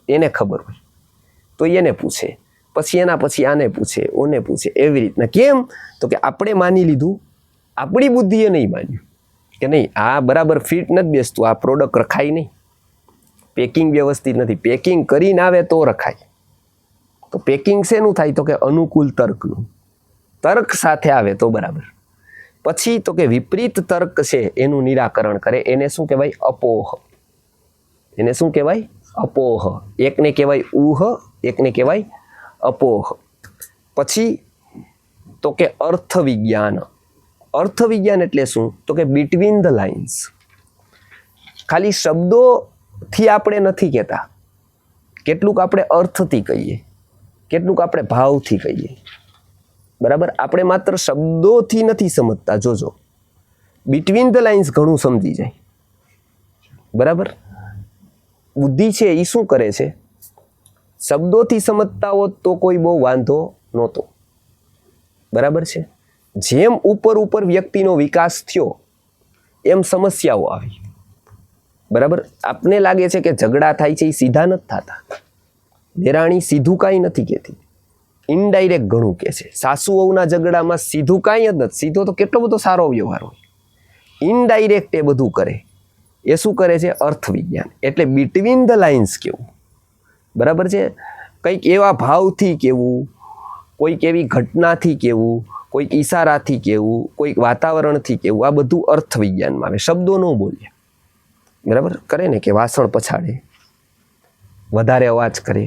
એને ખબર હોય તો એને પૂછે, પછી એના પછી આને પૂછે, ઓને પૂછે, એવી રીતના. કેમ? તો કે આપણે માની લીધું, આપણી બુદ્ધિએ નહીં માન્યું કે નહીં આ બરાબર ફિટ નથી બેસતું, આ પ્રોડક્ટ રખાય નહીં, પેકિંગ વ્યવસ્થિત નથી, પેકિંગ કરીને આવે તો રખાય. તો પેકિંગ શેનું થાય? તો કે અનુકૂળ તર્કનું, તર્ક સાથે આવે તો બરાબર. પછી તો કે વિપરીત તર્ક છે એનું નિરાકરણ કરે, એને શું કહેવાય? અપોહ. એને શું કહેવાય? અપોહ. એકને કહેવાય ઊહ, એકને કહેવાય અપોહ. પછી તો કે અર્થ વિજ્ઞાન. અર્થ વિજ્ઞાન એટલે શું? તો કે બિટવીન ધ લાઇન્સ. ખાલી શબ્દોથી આપણે નથી કહેતા, કેટલુંક આપણે અર્થથી કહીએ, કેટલુંક આપણે ભાવથી કહીએ. બરાબર, આપણે માત્ર શબ્દોથી નથી સમજતા. જોજો, બિટવીન ધ લાઇન્સ ઘણું સમજી જાય. બરાબર, બુદ્ધિ છે એ શું કરે છે? શબ્દોથી સમજતા હોત તો કોઈ બહુ વાંધો નહોતો. બરાબર છે. જેમ ઉપર વ્યક્તિનો વિકાસ થયો એમ સમસ્યાઓ આવી. બરાબર, આપને લાગે છે કે ઝઘડા થાય છે એ સીધા નથી થતા. દેરાણી સીધું કાંઈ નથી કહેતી, ઇનડાયરેક્ટ ઘણું કહે છે. સાસુ વહુના ઝઘડામાં સીધું કાંઈ જ નથી. સીધો તો કેટલો બધો સારો વ્યવહાર હોય. ઇનડાયરેક્ટ એ બધું કરે. એ શું કરે છે? અર્થ વિજ્ઞાન. એટલે બિટવીન ધ લાઇન્સ કેવું. બરાબર છે. કંઈક એવા ભાવથી કેવું, કોઈક એવી ઘટનાથી કેવું, કોઈક ઈશારાથી કેવું, કોઈક વાતાવરણથી કેવું, આ બધું અર્થ વિજ્ઞાનમાં આવે. શબ્દો ન બોલ્યા. બરાબર, કરે ને કે વાસણ પછાડે, વધારે અવાજ કરે,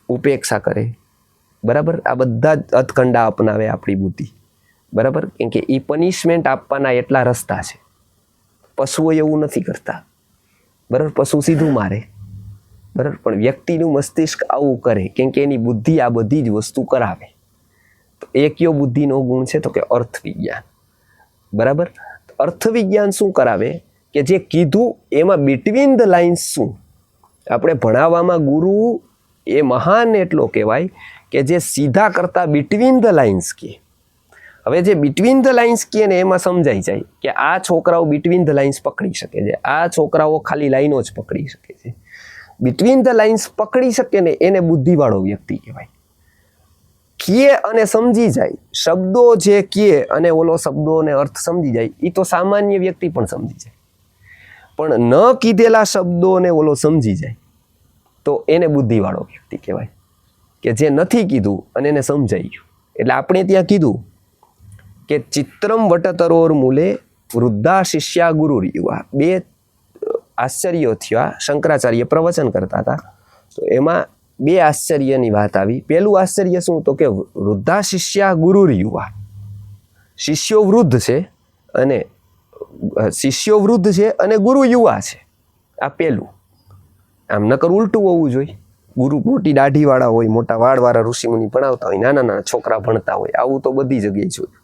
ઉપેક્ષા કરે. બરાબર, આ બધા જ અધકંડા અપનાવે આપણી બુદ્ધિ. બરાબર, કેમ કે એ પનિશમેન્ટ આપવાના એટલા રસ્તા છે. પશુઓ એવું નથી કરતા. બરાબર, પશુ સીધું મારે. બરાબર, પણ વ્યક્તિનું મસ્તિષ્ક આવું કરે કેમ કે એની બુદ્ધિ આ બધી જ વસ્તુ કરાવે. તો એ કયો બુદ્ધિનો ગુણ છે? તો કે અર્થ વિજ્ઞાન. બરાબર, અર્થ વિજ્ઞાન શું કરાવે? કે જે કીધું એમાં બિટવીન ધ લાઇન્સ શું. આપણે ભણાવવામાં ગુરુ એ મહાન એટલો કહેવાય કે જે સીધા કરતા બિટવીન ધ લાઇન્સ કહે. હવે જે બિટવીન ધ લાઇન્સ કહે ને એમાં સમજાઈ જાય કે આ છોકરાઓ બિટવીન ધ લાઇન્સ પકડી શકે છે, આ છોકરાઓ ખાલી લાઈનો જ પકડી શકે છે. બિટવીન ધ લાઇન્સ પકડી શકે ને એને બુદ્ધિવાળો વ્યક્તિ કહેવાય. કહે અને સમજી જાય, શબ્દો જે કહે અને ઓલો શબ્દોને અર્થ સમજી જાય, એ તો સામાન્ય વ્યક્તિ પણ સમજી જાય. પણ ન કીધેલા શબ્દોને ઓલો સમજી જાય તો એને બુદ્ધિવાળો વ્યક્તિ કહેવાય, કે જે નથી કીધું અને એને સમજાઈ ગયું. એટલે આપણે ત્યાં કીધું કે ચિત્રમ વટતરોર મૂલે વૃદ્ધા શિષ્યા ગુરુ યુવા. બે આશ્ચર્યો થયા. શંકરાચાર્ય પ્રવચન કરતા હતા તો એમાં બે આશ્ચર્યની વાત આવી. પહેલું આશ્ચર્ય શું? તો કે વૃદ્ધા શિષ્યા ગુરુ યુવા. શિષ્યો વૃદ્ધ છે અને ગુરુ યુવા છે. આ પહેલું. આમ નકર ઉલટું હોવું જોઈએ. ગુરુ મોટી દાઢીવાળા હોય, મોટા વાળવાળા ઋષિમુનિ ભણાવતા હોય, નાના નાના છોકરા ભણતા હોય. આવું તો બધી જગ્યાએ જોયું.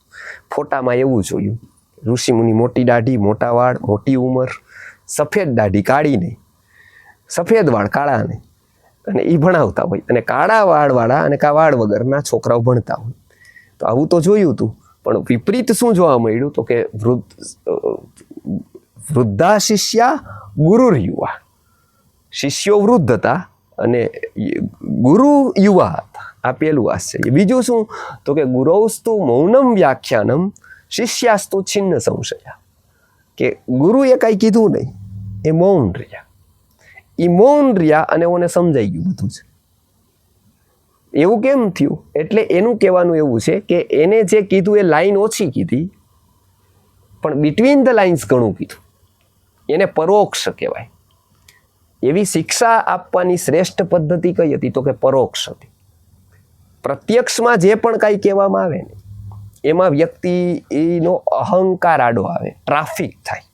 ફોટામાં એવું જોયું, ઋષિમુનિ મોટી દાઢી, મોટા વાળ, મોટી ઉંમર, સફેદ દાઢી કાળી નહીં, સફેદ વાળ કાળા નહીં, અને એ ભણાવતા હોય. અને કાળા વાળવાળા અને વાળ વગરના છોકરાઓ ભણતા હોય. તો આવું તો જોયું હતું. પણ વિપરીત શું જોવા મળ્યું? તો કે વૃદ્ધા શિષ્યા ગુરુ યુવા. શિષ્યો વૃદ્ધ હતા અને ગુરુ યુવા હતા. આ પેલું આશ્ચર્ય. બીજું શું? તો કે ગુરૌસ્તુ મૌનમ વ્યાખ્યાનમ શિષ્યાસ્તુ છિન્ન સંશયા. કે ગુરુએ કાંઈ કીધું નહીં, એ મૌન રહ્યા. એ મૌન રહ્યા અને ઓને સમજાઈ ગયું બધું છે. એવું કેમ થયું? એટલે એનું કહેવાનું એવું છે કે એને જે કીધું એ લાઈન ઓછી કીધી, પણ બિટવીન ધ લાઇન્સ ઘણું કીધું. એને પરોક્ષ કહેવાય. એવી શિક્ષા આપવાની શ્રેષ્ઠ પદ્ધતિ કઈ હતી? તો કે પરોક્ષ હતી. પ્રત્યક્ષમાં જે પણ કાંઈ કહેવામાં આવે ને એમાં વ્યક્તિનો અહંકાર આડો આવે, ટ્રાફિક થાય.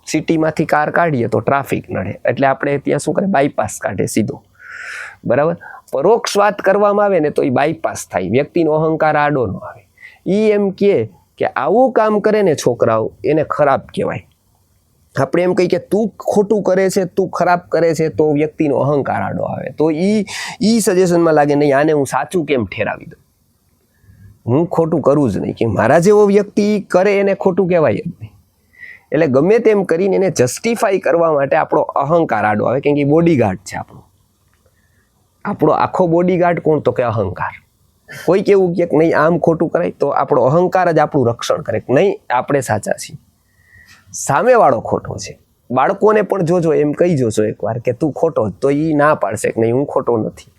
સિટીમાંથી કાર કાઢીએ તો ટ્રાફિક નડે, એટલે આપણે ત્યાં શું કરે? બાયપાસ કાઢે સીધો. બરાબર, પરોક્ષ વાત કરવામાં આવે ને તો એ બાયપાસ થાય, વ્યક્તિનો અહંકાર આડો ન આવે. એ એમ કે આવું કામ કરે ને છોકરાઓ એને ખરાબ કહેવાય. આપણે એમ કહીએ કે તું ખોટું કરે છે, તું ખરાબ કરે છે, તો વ્યક્તિનો અહંકાર આડો આવે. તો એ સજેશનમાં લાગે નહીં, આને હું સાચું કેમ ઠેરાવી દઉં, હું ખોટું કરું જ નહીં, કે મારા જેવો વ્યક્તિ કરે એને ખોટું કહેવાય જ નહીં. એટલે ગમે તેમ કરીને એને જસ્ટિફાઈ કરવા માટે આપણો અહંકાર આડો આવે, કેમ કે બોડીગાર્ડ છે આપણો આખો બોડીગાર્ડ કોણ? તો કે અહંકાર. કોઈ કેવું કે નહીં આમ ખોટું કરાય તો આપણો અહંકાર જ આપણું રક્ષણ કરે કે નહીં આપણે સાચા છીએ, સામેવાળો ખોટો છે. બાળકોને પણ જોજો, એમ કહી જોજો એકવાર કે તું ખોટો, તો એ ના પાડશે કે નહીં હું ખોટો નથી.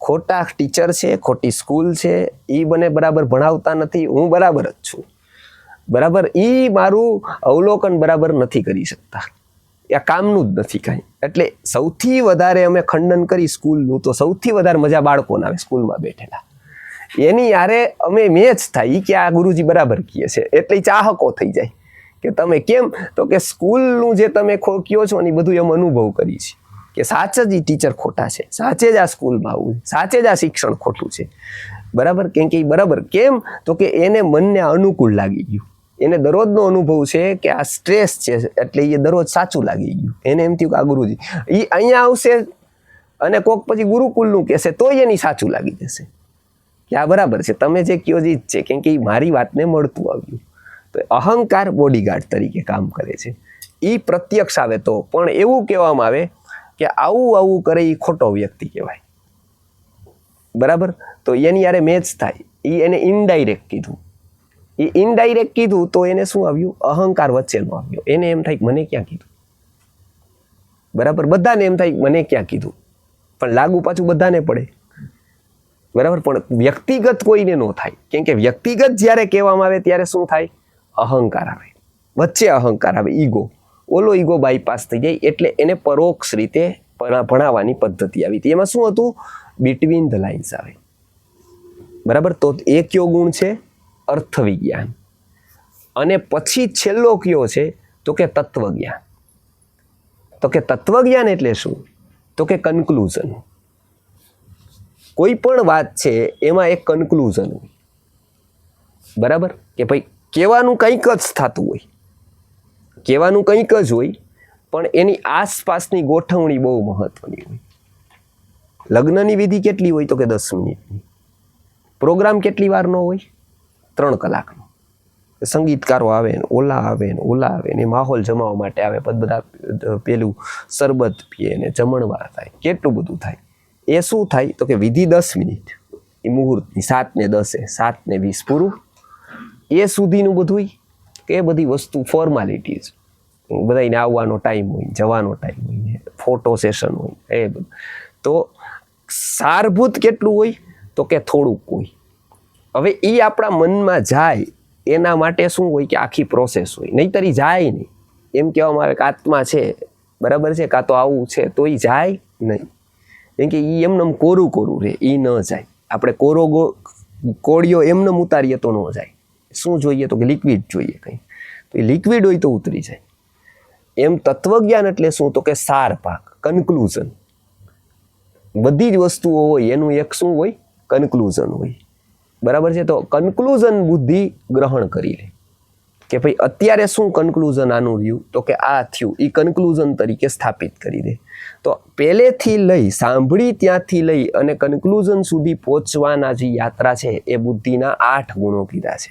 ખોટા ટીચર છે, ખોટી સ્કૂલ છે, એ મને બરાબર ભણાવતા નથી, હું બરાબર જ છું. બરાબર, એ મારું અવલોકન બરાબર નથી કરી શકતા. એ કામનું જ નથી કાંઈ. એટલે સૌથી વધારે અમે ખંડન કરી સ્કૂલનું, તો સૌથી વધારે મજા બાળકોને આવે સ્કૂલમાં બેઠેલા. એની યારે અમે મેચ થાય કે આ ગુરુજી બરાબર કહે છે, એટલે ચાહકો થઈ જાય કે તમે કેમ, તો કે સ્કૂલનું જે તમે કયો છો ને એ બધું એમ અનુભવ કરી છે કે સાચે જ ટીચર ખોટા છે, સાચે જ આ સ્કૂલમાં આવું, સાચે જ આ શિક્ષણ ખોટું છે. બરાબર? કેમ કે બરાબર કેમ, તો કે એને મનને અનુકૂળ લાગી ગયું. એને દરરોજનો અનુભવ છે કે આ સ્ટ્રેસ છે, એટલે એ દરરોજ સાચું લાગી ગયું. એને એમ થયું કે આ ગુરુજી એ અહીંયા આવશે અને કોક પછી ગુરુકુલનું કહેશે તોય એની સાચું લાગી જશે કે આ બરાબર છે, તમે જે કયો જ છે, કેમ કે મારી વાતને મળતું આવ્યું. તો અહંકાર બોડીગાર્ડ તરીકે કામ કરે છે. એ પ્રત્યક્ષ આવે તો પણ એવું કહેવામાં આવે કે આવું આવું કરે એ ખોટો વ્યક્તિ કહેવાય. બરાબર? તો એની યારે મેચ થાય. એ એને ઇનડાયરેક્ટ કીધું. એ ઇનડાયરેક્ટ કીધું તો એને શું આવ્યું? અહંકાર વચ્ચેનો આવ્યો. એને એમ થાય કે મને ક્યાં કીધું. બરાબર? બધાને એમ થાય મને ક્યાં કીધું, પણ લાગુ પાછું બધાને પડે. બરાબર? પણ વ્યક્તિગત કોઈને ન થાય, કેમ કે વ્યક્તિગત જ્યારે કહેવામાં આવે ત્યારે શું થાય? અહંકાર આવે, વચ્ચે અહંકાર આવે, ઈગો. ઓલો ઈગો બાયપાસ થઈ જાય, એટલે એને પરોક્ષ રીતે ભણાવવાની પદ્ધતિ આવી હતી. એમાં શું હતું? બિટવીન ધ લાઇન્સ આવે. બરાબર? તો એ કયો ગુણ છે? અર્થ વિજ્ઞાન. અને પછી છેલ્લો કયો છે? તો કે તત્વજ્ઞાન. તો કે તત્વજ્ઞાન એટલે શું? તો કે કન્ક્લુઝન. કોઈ પણ વાત છે એમાં એક કન્ક્લુઝન હોય. બરાબર? કે ભાઈ કહેવાનું કંઈક જ થતું હોય, કહેવાનું કંઈક જ હોય, પણ એની આસપાસની ગોઠવણી બહુ મહત્વની હોય. લગ્નની વિધિ કેટલી હોય? તો કે 10 મિનિટની. પ્રોગ્રામ કેટલી વારનો હોય? 3 કલાકનો. સંગીતકારો આવે ને ઓલા આવે ને ઓલા આવે ને માહોલ જમાવવા માટે આવે, બધા પેલું શરબત પીએ ને જમણવાર થાય, કેટલું બધું થાય. એ શું થાય? તો કે વિધિ 10 મિનિટ, એ મુહૂર્તની 7 ને 10, 7 ને 20 પૂરું. એ સુધીનું બધું કે બધી વસ્તુ ફોર્માલિટીઝ, બધાને આવવાનો ટાઈમ હોય, જવાનો ટાઈમ હોય, ફોટો સેશન હોય, એ બધું. તો સારભૂત કેટલું હોય? તો કે થોડુંક હોય. હવે એ આપણા મનમાં જાય એના માટે શું હોય? કે આખી પ્રોસેસ હોય. નહીંતર જાય નહીં. એમ કહેવામાં આવે કે આત્મા છે, બરાબર છે, કાં તો આવું છે, તો એ જાય નહીં. કેમ કે એ એમને કોરું કોરું રહે, એ ન જાય. આપણે કોળિયો એમને ઉતારીએ તો ન જાય. શું જોઈએ? તો કે લિક્વિડ જોઈએ કંઈ. તો એ લિક્વિડ હોય તો ઉતરી જાય. એમ તત્વજ્ઞાન એટલે શું? તો કે સાર ભાગ, કન્ક્લુઝન. બધી જ વસ્તુઓ હોય એનું એક શું હોય? કન્ક્લુઝન હોય. બરાબર છે? તો કન્ક્લુઝન બુદ્ધિ ગ્રહણ કરી લે કે ભાઈ અત્યારે શું કન્ક્લુઝન આનું રહ્યું? તો કે આ થયું. એ કન્ક્લુઝન તરીકે સ્થાપિત કરી દે. તો પહેલેથી લઈ સાંભળી ત્યાંથી લઈ અને કન્ક્લુઝન સુધી પહોંચવાના જે યાત્રા છે એ બુદ્ધિના 8 ગુણો કીધા છે.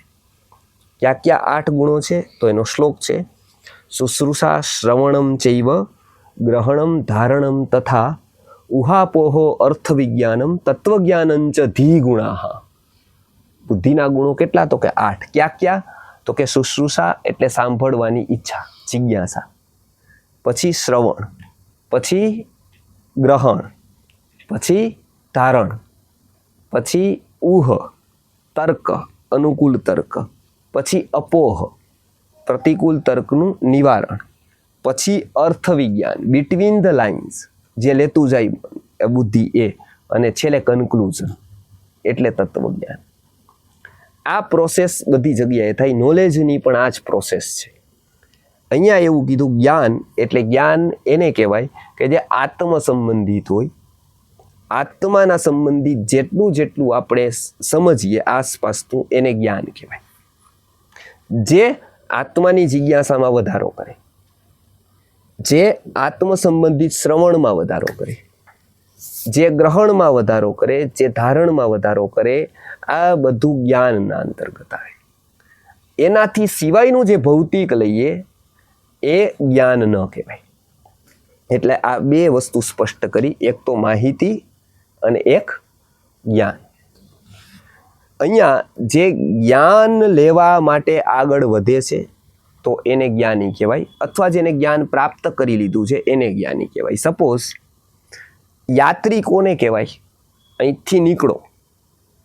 ક્યાં ક્યાં 8 ગુણો છે? તો એનો શ્લોક છે શુશ્રુષા શ્રવણમ ચૈવ ગ્રહણમ ધારણમ તથા ઉહાપોહો અર્થ વિજ્ઞાનમ તત્વજ્ઞાનં ચ ધી ગુણાહ. બુદ્ધિના ગુણો કેટલા? તો કે 8. ક્યાં ક્યાં? તો કે શુશ્રુષા એટલે સાંભળવાની ઈચ્છા, જિજ્ઞાસા, પછી શ્રવણ, પછી ગ્રહણ, પછી ધારણ, પછી ઉહ તર્ક, અનુકૂળ તર્ક, પછી અપોહ પ્રતિકૂળ તર્કનું નિવારણ, પછી અર્થ વિજ્ઞાન, બિટવીન ધ લાઇન્સ જે લેતું જાય બુદ્ધિ એ, અને છેલ્લે કન્ક્લુઝન એટલે તત્વજ્ઞાન. આ પ્રોસેસ બધી જગ્યાએ થાય. નોલેજની પણ આ જ પ્રોસેસ છે. અહીંયા એવું કીધું જ્ઞાન એટલે જ્ઞાન એને કહેવાય કે જે આત્મ સંબંધિત હોય. આત્માના સંબંધિત જેટલું જેટલું આપણે સમજીએ આસપાસનું એને જ્ઞાન કહેવાય. જે આત્માની જિજ્ઞાસામાં વધારો કરે, જે આત્મ સંબંધિત શ્રવણમાં વધારો કરે, જે ગ્રહણમાં વધારો કરે, જે ધારણમાં વધારો કરે, આ બધું જ્ઞાનના અંતર્ગત આવે. એનાથી સિવાયનું જે ભૌતિક લઈએ એ જ્ઞાન ન કહેવાય. એટલે આ 2 વસ્તુ સ્પષ્ટ કરી, એક તો માહિતી અને એક જ્ઞાન. અહીંયા જે જ્ઞાન લેવા માટે આગળ વધે છે તો એને જ્ઞાની કહેવાય, અથવા જેને જ્ઞાન પ્રાપ્ત કરી લીધું છે એને જ્ઞાની કહેવાય. સપોઝ યાત્રી કોને કહેવાય? અહીંથી નીકળો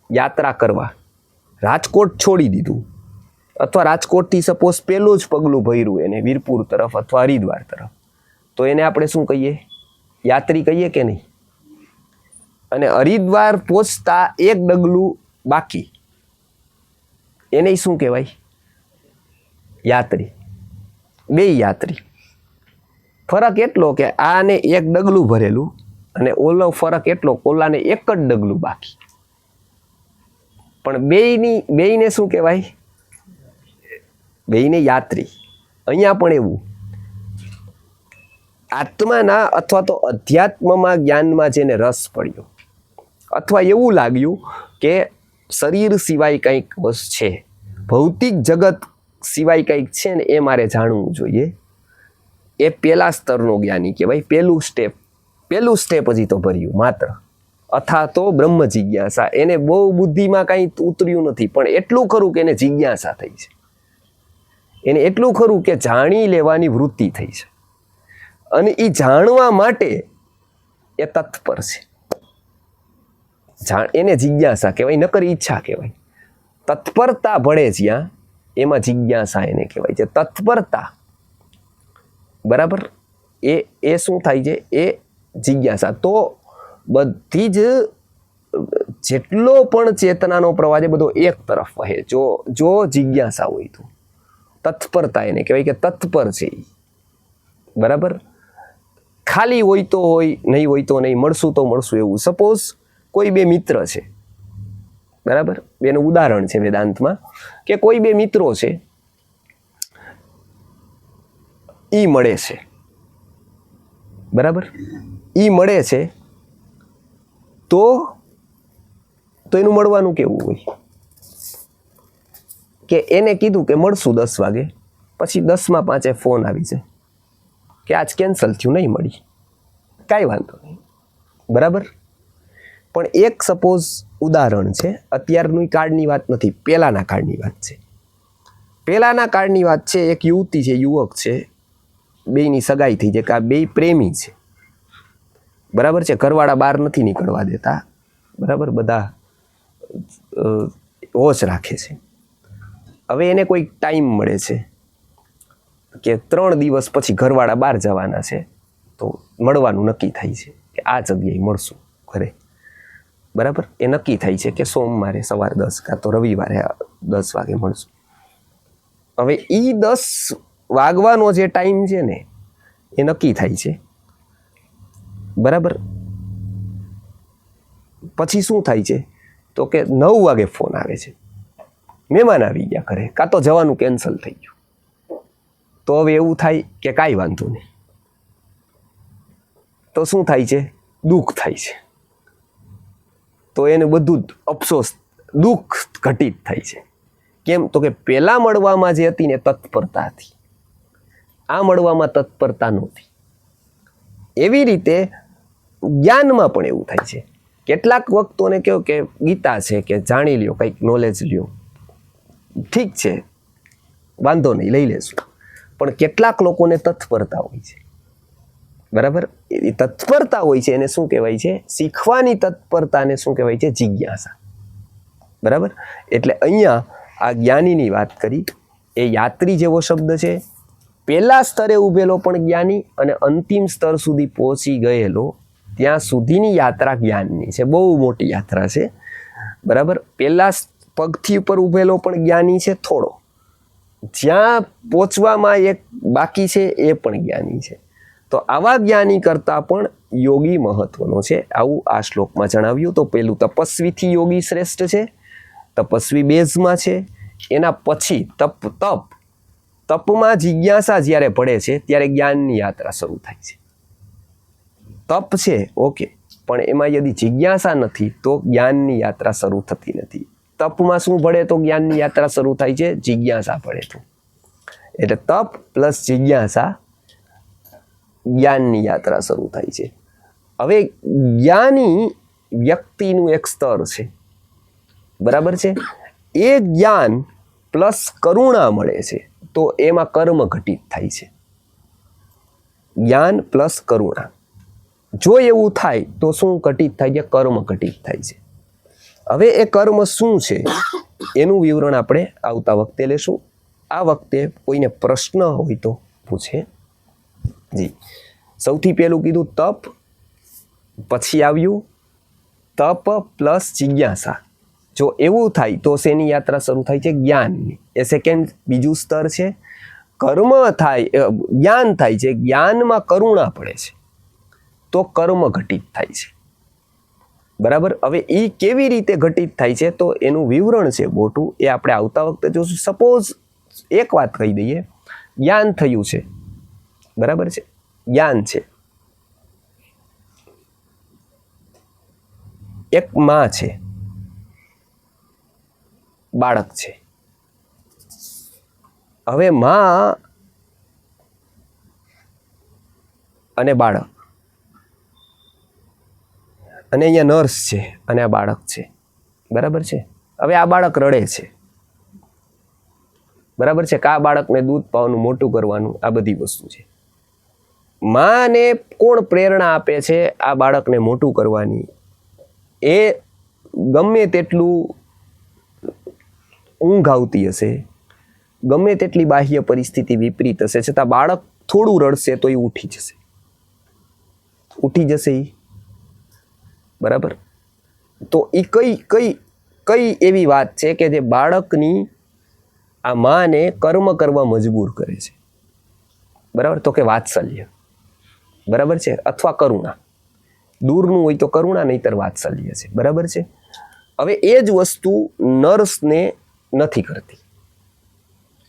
યાત્રા કરવા, રાજકોટ છોડી દીધું, અથવા રાજકોટથી સપોઝ પહેલું જ પગલું ભર્યું એને વીરપુર તરફ અથવા હરિદ્વાર તરફ, તો એને આપણે શું કહીએ? યાત્રી કહીએ કે નહીં? અને હરિદ્વાર પહોંચતા એક ડગલું બાકી, એને શું કહેવાય? યાત્રી. બે યાત્રી. ફરક એટલો કે આને એક ડગલું ભરેલું અને ઓલો ફરક એટલો ઓલાને એક જ ડગલું બાકી, પણ બેયને શું કહેવાય? બેયને યાત્રી. અહીંયા પણ એવું, આત્માના અથવા તો અધ્યાત્મમાં જ્ઞાનમાં જેને રસ પડ્યો અથવા એવું લાગ્યું કે શરીર સિવાય કંઈક વસ્તુ છે, ભૌતિક જગત સિવાય કંઈક છે ને એ મારે જાણવું જોઈએ, એ પહેલા સ્તરનો જ્ઞાની કહેવાય. પહેલું સ્ટેપ હજી તો ભર્યું માત્ર. અથવા તો બ્રહ્મ જિજ્ઞાસા. એને બહુ બુદ્ધિમાં કાંઈ ઉતર્યું નથી, પણ એટલું ખરું કે એને જિજ્ઞાસા થઈ છે. એને એટલું ખરું કે જાણી લેવાની વૃત્તિ થઈ છે, અને એ જાણવા માટે એ તત્પર છે. એને જિજ્ઞાસા કહેવાય, નકર ઈચ્છા કહેવાય. તત્પરતા ભળે જ્યાં એમાં જિજ્ઞાસા એને કહેવાય છે. તત્પરતા, બરાબર, એ શું થાય છે? એ જિજ્ઞાસા. તો બધી જ જેટલો પણ ચેતનાનો પ્રવાહ છે બધો એક તરફ વહે જો જિજ્ઞાસા હોય તો. તત્પરતા એને કહેવાય કે તત્પર છે, બરાબર. ખાલી હોય તો હોય, નહીં હોય તો નહીં, મળશું તો મળશું એવું. સપોઝ કોઈ બે મિત્ર છે, બરાબર, બેનું ઉદાહરણ છે વેદાંતમાં કે કોઈ બે મિત્રો છે, ઈ મળે છે, બરાબર. ઈ મળે છે તો એનું મળવાનું કેવું હોય કે એને કીધું કે મળશું 10 વાગે, પછી 10:05 ફોન આવી જાય કે આજ કેન્સલ થયું, નહીં મળી. કાંઈ વાંધો નહીં, બરાબર. પણ એક સપોઝ ઉદાહરણ છે, અત્યારની કાળની વાત નથી, પહેલાના કાળની વાત છે. પહેલાના કાળની વાત છે. એક યુવતી છે, યુવક છે, બેયની સગાઈ થઈ છે કે આ બે પ્રેમી છે, બરાબર છે. ઘરવાળા બહાર નથી નીકળવા દેતા, બરાબર, બધા હોશ રાખે છે. હવે એને કોઈ ટાઈમ મળે છે કે 3 દિવસ પછી ઘરવાળા બહાર જવાના છે, તો મળવાનું નક્કી થાય છે કે આ જગ્યાએ મળશું ઘરે, બરાબર. એ નક્કી થાય છે કે સોમવારે સવાર 10 કાં તો રવિવારે 10 વાગે મળશું. હવે એ 10 વાગવાનો જે ટાઈમ છે ને એ નક્કી થાય છે, બરાબર. પછી શું થાય છે તો કે 9 વાગે ફોન આવે છે, મહેમાન આવી ગયા ઘરે, કાં તો જવાનું કેન્સલ થઈ ગયું. તો હવે એવું થાય કે કાંઈ વાંધો નહીં. તો શું થાય છે? દુઃખ થાય છે. તો એને બધું જ અફસોસ, દુઃખ ઘટિત થાય છે. કેમ? તો કે પહેલા મળવામાં જે હતી ને તત્પરતા હતી, આ મળવામાં તત્પરતા નહોતી. એવી રીતે જ્ઞાનમાં પણ એવું થાય છે. કેટલાક વખતોને કહો કે ગીતા છે કે જાણી લ્યો, કંઈક નોલેજ લ્યો, ઠીક છે, વાંધો નહીં, લઈ લેશું. પણ કેટલાક લોકોને તત્પરતા હોય છે, બરાબર. એ તત્પરતા હોય છે એને શું કહેવાય છે? શીખવાની તત્પરતાને શું કહેવાય છે? જિજ્ઞાસા, બરાબર. એટલે અહીંયા આ જ્ઞાનીની વાત કરી, એ યાત્રી જેવો શબ્દ છે. પહેલા સ્તરે ઉભેલો પણ જ્ઞાની અને અંતિમ સ્તર સુધી પહોંચી ગયેલો, ત્યાં સુધીની યાત્રા જ્ઞાનની છે. બહુ મોટી યાત્રા છે, બરાબર. પહેલા પગથી ઉપર ઉભેલો પણ જ્ઞાની છે થોડો, જ્યાં પહોંચવામાં એક બાકી છે એ પણ જ્ઞાની છે. તો આવા જ્ઞાની કરતાં પણ યોગી મહત્વનો છે, આવું આ શ્લોકમાં જણાવ્યું. તો પેલું તપસ્વીથી યોગી શ્રેષ્ઠ છે, તપસ્વી બેઝમાં છે. એના પછી તપમાં જિજ્ઞાસા જ્યારે પડે છે ત્યારે જ્ઞાનની યાત્રા શરૂ થાય છે. તપ છે ઓકે, પણ એમાં યદિ જિજ્ઞાસા નથી તો જ્ઞાનની યાત્રા શરૂ થતી નથી. તપમાં શું પડે તો જ્ઞાનની યાત્રા શરૂ થાય છે? જિજ્ઞાસા પડે તો. એટલે તપ પ્લસ જિજ્ઞાસા, જ્ઞાનની યાત્રા શરૂ થાય છે. હવે જ્ઞાની વ્યક્તિનું એક સ્તર છે, બરાબર છે. એ જ્ઞાન પ્લસ કરુણા મળે છે તો એમાં કર્મ ઘટિત થાય છે. જ્ઞાન પ્લસ કરુણા, જો એવું થાય તો શું ઘટિત થાય છે? કર્મ ઘટિત થાય છે. હવે એ કર્મ શું છે એનું વિવરણ આપણે આવતા વખતે લેશું. આ વખતે કોઈને પ્રશ્ન હોય તો પૂછે. જી, સૌથી પહેલું કીધું તપ, પછી આવ્યું તપ પ્લસ જિજ્ઞાસા. જો એવું થાય તો શેની યાત્રા શરૂ થાય છે? જ્ઞાનની. એ સેકન્ડ બીજું સ્તર છે. કર્મ થાય, જ્ઞાન થાય છે, જ્ઞાનમાં કરુણા પડે છે તો કર્મ ઘટિત થાય છે. બરાબર. હવે એ કેવી રીતે ઘટિત થાય છે તો એનું વિવરણ છે મોટું, એ આપણે આવતા વખતે જોશું. સપોઝ એક વાત કહી દઈએ, જ્ઞાન થયું છે, બરાબર છે, જ્ઞાન છે, એક માં છે, બાળક છે. હવે માં અને બાળક, અને અહીંયા નર્સ છે અને આ બાળક છે, બરાબર છે. હવે આ બાળક રડે છે, બરાબર છે, કે આ બાળકને દૂધ પાવાનું, મોટું કરવાનું, આ બધી વસ્તુ છે. માને કોણ પ્રેરણા આપે છે આ બાળકને મોટું કરવાની? એ ગમે તેટલું ઊંઘ આવતી હશે, ગમે તેટલી બાહ્ય પરિસ્થિતિ વિપરીત હશે, છતાં બાળક થોડું રડશે તો એ ઉઠી જશે, ઉઠી જશે એ, બરાબર. તો એ કઈ એવી વાત છે કે જે બાળકની આ માને કર્મ કરવા મજબૂર કરે છે? બરાબર. તો કે વાત્સલ્ય, બરાબર છે, અથવા કરુણા. દૂરનું હોય તો કરુણા, નહીતર વાત્સલ્ય છે, બરાબર છે. હવે એ જ વસ્તુ નર્સને નથી કરતી,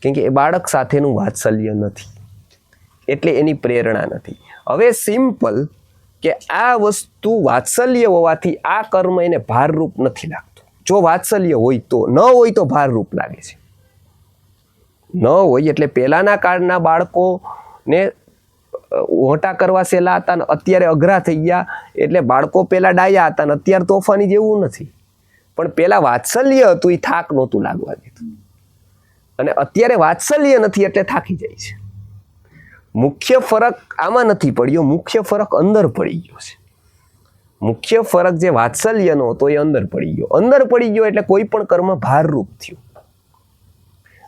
કેમ કે એ બાળક સાથેનું વાત્સલ્ય નથી, એટલે એની પ્રેરણા નથી. હવે સિમ્પલ કે આ વસ્તુ વાત્સલ્ય હોવાથી આ કર્મ એને ભારરૂપ નથી લાગતું. જો વાત્સલ્ય હોય તો, ન હોય તો ભારરૂપ લાગે છે. ન હોય એટલે પહેલાના કાળના બાળકોને મોટા કરવા સહેલા હતા ને અત્યારે અઘરા થઈ ગયા, એટલે બાળકો પહેલા ડાયા હતા ને અત્યારે તોફાની જેવું નથી. પણ પહેલા વાત્સલ્ય હતું, એ થાક નહોતું લાગવા દીધું, અને અત્યારે વાત્સલ્ય નથી એટલે થાકી જાય છે. મુખ્ય ફરક આમાં નથી પડ્યો, મુખ્ય ફરક અંદર પડી ગયો છે. મુખ્ય ફરક જે વાત્સલ્યનો હતો એ અંદર પડી ગયો. અંદર પડી ગયો એટલે કોઈ પણ કર્મ ભારરૂપ થયું.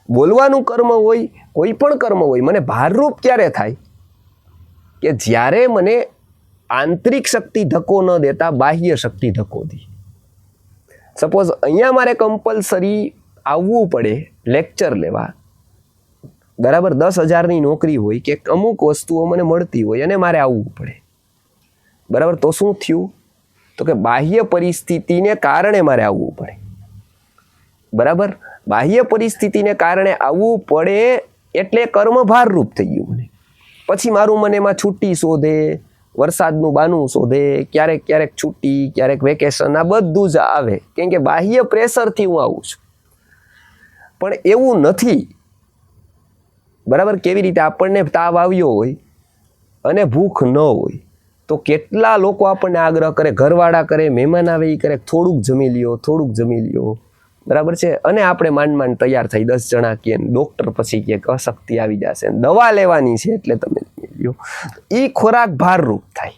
બોલવાનું કર્મ હોય, કોઈ પણ કર્મ હોય, મને ભારરૂપ ક્યારે થાય? કે જ્યારે મને આંતરિક શક્તિ ધક્કો ન દેતા બાહ્ય શક્તિ ધક્કો દે. સપોઝ અહીંયા મારે કમ્પલસરી આવવું પડે લેક્ચર લેવા, બરાબર, 10,000ની નોકરી હોય કે અમુક વસ્તુઓ મને મળતી હોય અને મારે આવવું પડે, બરાબર. તો શું થયું? તો કે બાહ્ય પરિસ્થિતિને કારણે મારે આવવું પડે, બરાબર. બાહ્ય પરિસ્થિતિને કારણે આવવું પડે એટલે કર્મ ભારરૂપ થઈ ગયું મને. પછી મારું મને એમાં છુટ્ટી શોધે, વરસાદનું બાનું શોધે, ક્યારેક છુટ્ટી, ક્યારેક વેકેશન, આ બધું જ આવે, કેમ કે બાહ્ય પ્રેશરથી હું આવું છું. પણ એવું નથી, બરાબર. કેવી રીતે? આપણને તાવ આવ્યો હોય અને ભૂખ ન હોય તો કેટલા લોકો આપણને આગ્રહ કરે, ઘરવાળા કરે, મહેમાન આવે એ કરે, થોડુંક જમી લ્યો, થોડુંક જમી લ્યો, બરાબર છે. અને આપણે માંડ તૈયાર થઈ, 10 જણા કહે, ડૉક્ટર પછી કહે અશક્તિ આવી જશે, દવા લેવાની છે એટલે તમે લ્યો. એ ખોરાક ભારરૂપ થાય,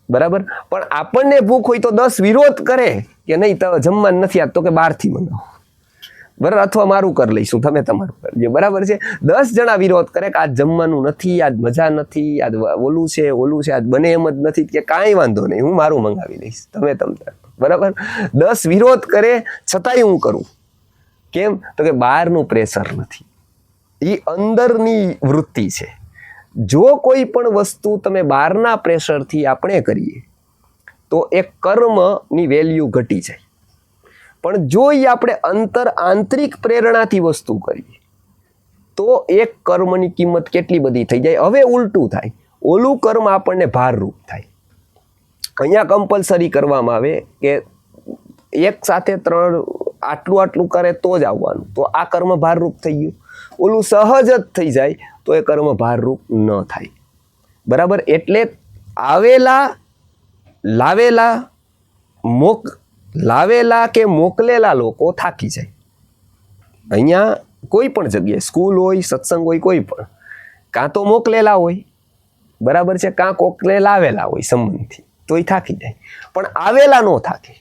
બરાબર. પણ આપણને ભૂખ હોય તો 10 વિરોધ કરે કે નહીં જમવાનું નથી આજ, તો કે બહારથી મંગાવો, બરાબર, અથવા મારું કરી લઈશું, તમે તમારું કરજો, બરાબર છે. 10 જણા વિરોધ કરે કે આજ જમવાનું નથી, આજ મજા નથી, આજ ઓલું છે, આજ બને એમ જ નથી, કે કાંઈ વાંધો નહીં, હું મારું મંગાવી લઈશ, તમે બરાબર. 10 વિરોધ કરે છતાંય હું કરું. કેમ? તો કે બહારનું પ્રેશર નથી, એ અંદરની વૃત્તિ છે. જો કોઈ પણ વસ્તુ તમે બહારના પ્રેશરથી આપણે કરીએ તો એ કર્મની વેલ્યુ ઘટી જાય. પણ જો એ આપણે આંતરિક પ્રેરણાથી વસ્તુ કરીએ તો એક કર્મની કિંમત કેટલી બધી થઈ જાય. હવે ઉલટું થાય, ઓલું કર્મ આપણને ભારરૂપ થાય. અહીંયા કમ્પલસરી કરવામાં આવે કે એક સાથે 3 આટલું કરે તો જ આવવાનું, તો આ કર્મ ભારરૂપ થઈ ગયું. ઓલું સહજ જ થઈ જાય તો એ કર્મ ભારરૂપ ન થાય, બરાબર. એટલે લાવેલા કે મોકલેલા લોકો થાકી જાય. અહીંયા કોઈ પણ જગ્યાએ, સ્કૂલ હોય, સત્સંગ હોય, કોઈ પણ, કાં તો મોકલેલા હોય, બરાબર છે, કાં કોકને લાવેલા હોય સંબંધથી, તો એ થાકી જાય. પણ આવેલા ન થાકે,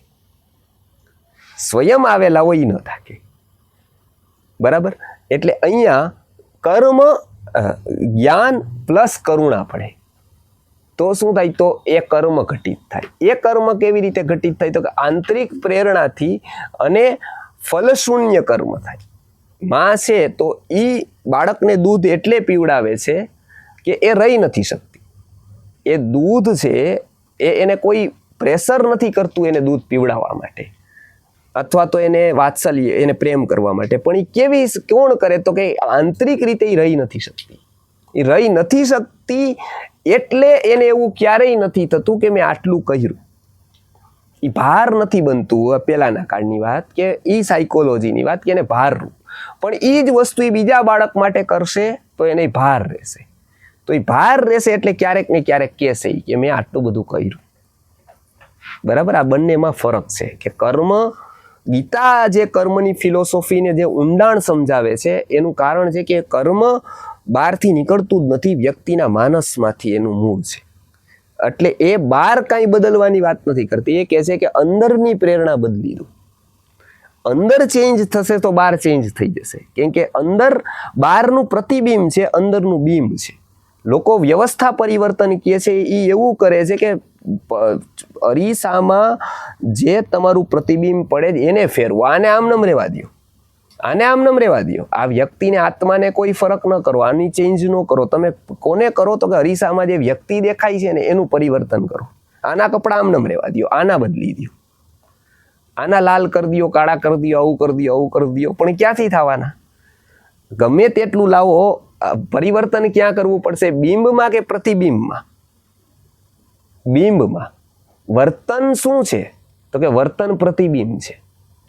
સ્વયં આવેલા હોય એ ન થાકે, બરાબર. એટલે અહીંયા કર્મ જ્ઞાન પ્લસ કરુણા પડે. તો શું થાય? તો એ કર્મ ઘટિત થાય. એ કર્મ કેવી રીતે ઘટિત થાય? તો કે આંતરિક પ્રેરણાથી અને ફલશૂન્ય કર્મ થાય. માં છે તો એ બાળકને દૂધ એટલે પીવડાવે છે કે એ રહી નથી શકતી. એ દૂધ છે એને કોઈ પ્રેશર નથી કરતું એને દૂધ પીવડાવવા માટે, અથવા તો એને વાત્સલ્ય, એને પ્રેમ કરવા માટે. પણ એ કોણ કરે? તો કે આંતરિક રીતે એ રહી નથી શકતી. એ રહી નથી શકતી એટલે એને એવું ક્યારેય નથી થતું કે મેં આટલું કર્યું. એ ભાર નથી બનતું. પેલાના કાળની વાત કે એ સાયકોલોજીની વાત કે એને ભાર, પણ એ જ વસ્તુ એ બીજા બાળક માટે કરશે તો એને ભાર રહેશે. તો એ ભાર રહેશે એટલે ક્યારેક ને ક્યારેક કહેશે કે મેં આટલું બધું કર્યું. બરાબર? આ બંનેમાં ફરક છે કે કર્મ, ગીતા જે કર્મની ફિલોસોફીને જે ઊંડાણ સમજાવે છે એનું કારણ છે કે કર્મ બહારથી નીકળતું જ નથી, વ્યક્તિના માનસમાંથી એનું મૂળ છે. એટલે એ બહાર કાંઈ બદલવાની વાત નથી કરતી. એ કહે છે કે અંદરની પ્રેરણા બદલી દો. અંદર ચેન્જ થશે તો બહાર ચેન્જ થઈ જશે. કેમ કે અંદર બહારનું પ્રતિબિંબ છે, અંદરનું બિંબ છે. લોકો વ્યવસ્થા પરિવર્તન કહે છે એ એવું કરે છે કે અરીસામાં જે તમારું પ્રતિબિંબ પડે એને ફેરવો. આને આમનામ રહેવા દો, આને આમનામ રહેવા દો. આ વ્યક્તિને, આત્માને કોઈ ફરક ન કરો, આની ચેન્જ ન કરો. તમે કોને કરો? તો કે અરીસામાં જે વ્યક્તિ દેખાય છે ને એનું પરિવર્તન કરો. આના કપડા આમનામ રહેવા દો, આના બદલી દો, આના લાલ કરી દો, કાળા કરી દો, આવું કરી દો, આવું કરી દો. પણ ક્યાંથી થવાના? ગમે તેટલું લાવો, પરિવર્તન ક્યાં કરવું પડશે? બિંબમાં કે પ્રતિબિંબમાં? બિંબમાં. વર્તન શું છે? તો કે વર્તન પ્રતિબિંબ છે,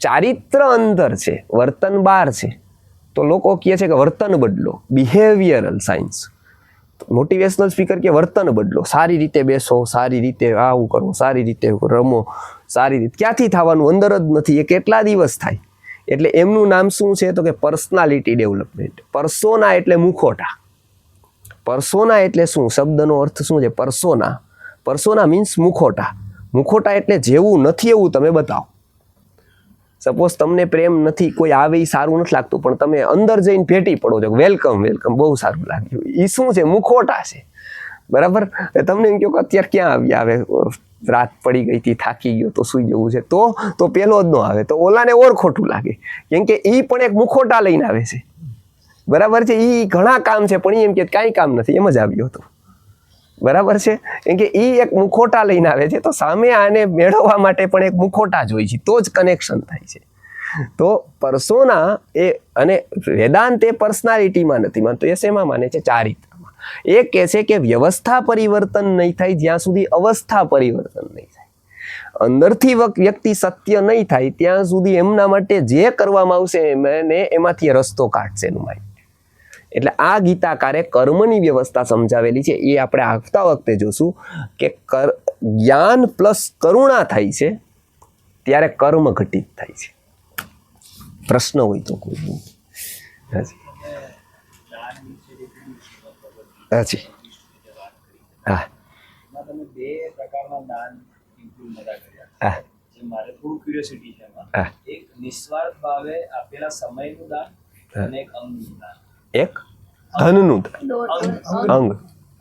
ચારિત્ર અંદર છે, વર્તન બહાર છે. તો લોકો કહે છે કે વર્તન બદલો, બિહેવિયરલ સાયન્સ. મોટિવેશનલ સ્પીકર કે વર્તન બદલો, સારી રીતે બેસો, સારી રીતે આવું કરો, સારી રીતે રમો, સારી રીતે. ક્યાંથી થવાનું? અંદર જ નથી. એ કેટલા દિવસ થાય? એટલે એમનું નામ શું છે? તો કે પર્સનાલિટી ડેવલપમેન્ટ. પર્સોના એટલે મુખોટા. પર્સોના એટલે શું? શબ્દનો અર્થ શું છે? પર્સોના. પર્સોના મીન્સ મુખોટા. મુખોટા એટલે જેવું નથી એવું તમે બતાવો. સપોઝ તમને પ્રેમ નથી, કોઈ આવે એ સારું નથી લાગતું, પણ તમે અંદર જઈને ભેટી પડો છો, વેલકમ વેલકમ, બહુ સારું લાગ્યું. એ શું છે? મુખોટા છે. બરાબર? તમને એમ કહો કે અત્યારે ક્યાં આવી આવે, રાત પડી ગઈ હતી, થાકી ગયો તો સુઈ જવું છે, તો પેલો જ ન આવે, તો ઓલાને ઓર ખોટું લાગે. કેમ કે એ પણ એક મુખોટા લઈને આવે છે. બરાબર છે? એ ઘણા કામ છે પણ એમ કે કાંઈ કામ નથી, એમ જ આવ્યો હતો. બરાબર છે? કેમ કે એ એક મુખોટા લઈને આવે છે. તો સામે આને મેળવવા માટે પણ એક મુખોટા જ હોય છે, તો જ કનેક્શન થાય છે. તો પર્સોના એ, અને વેદાંત એ પર્સનાલિટીમાં નથી માનતો, એ શેમાં માને છે? ચારિત્રમાં. એ કહે છે કે વ્યવસ્થા પરિવર્તન નહીં થાય જ્યાં સુધી અવસ્થા પરિવર્તન નહીં થાય. અંદરથી વ્યક્તિ સત્ય નહીં થાય ત્યાં સુધી એમના માટે જે કરવામાં આવશે એમાંથી રસ્તો કાઢશે એનું માઇન્ડ. એટલે આ ગીતાકારે કર્મની વ્યવસ્થા સમજાવેલી છે. એ આપણે આવતા વખતે જોશું કે જ્ઞાન પ્લસ કરુણા થાય છે ત્યારે કર્મ ઘટિત થાય છે. પ્રશ્ન હોય તો કોઈ? હાજી. હા. તમે બે પ્રકારના દાન ઇન્ક્લુડ કર્યા. હા. જે મારે થોડું ક્યુરિયોસિટી છે એમાં. હા. એક નિસ્વાર્થ ભાવે આપેલા સમયનું દાન અને એક અંગનું દાન. એક ધનનું અંગ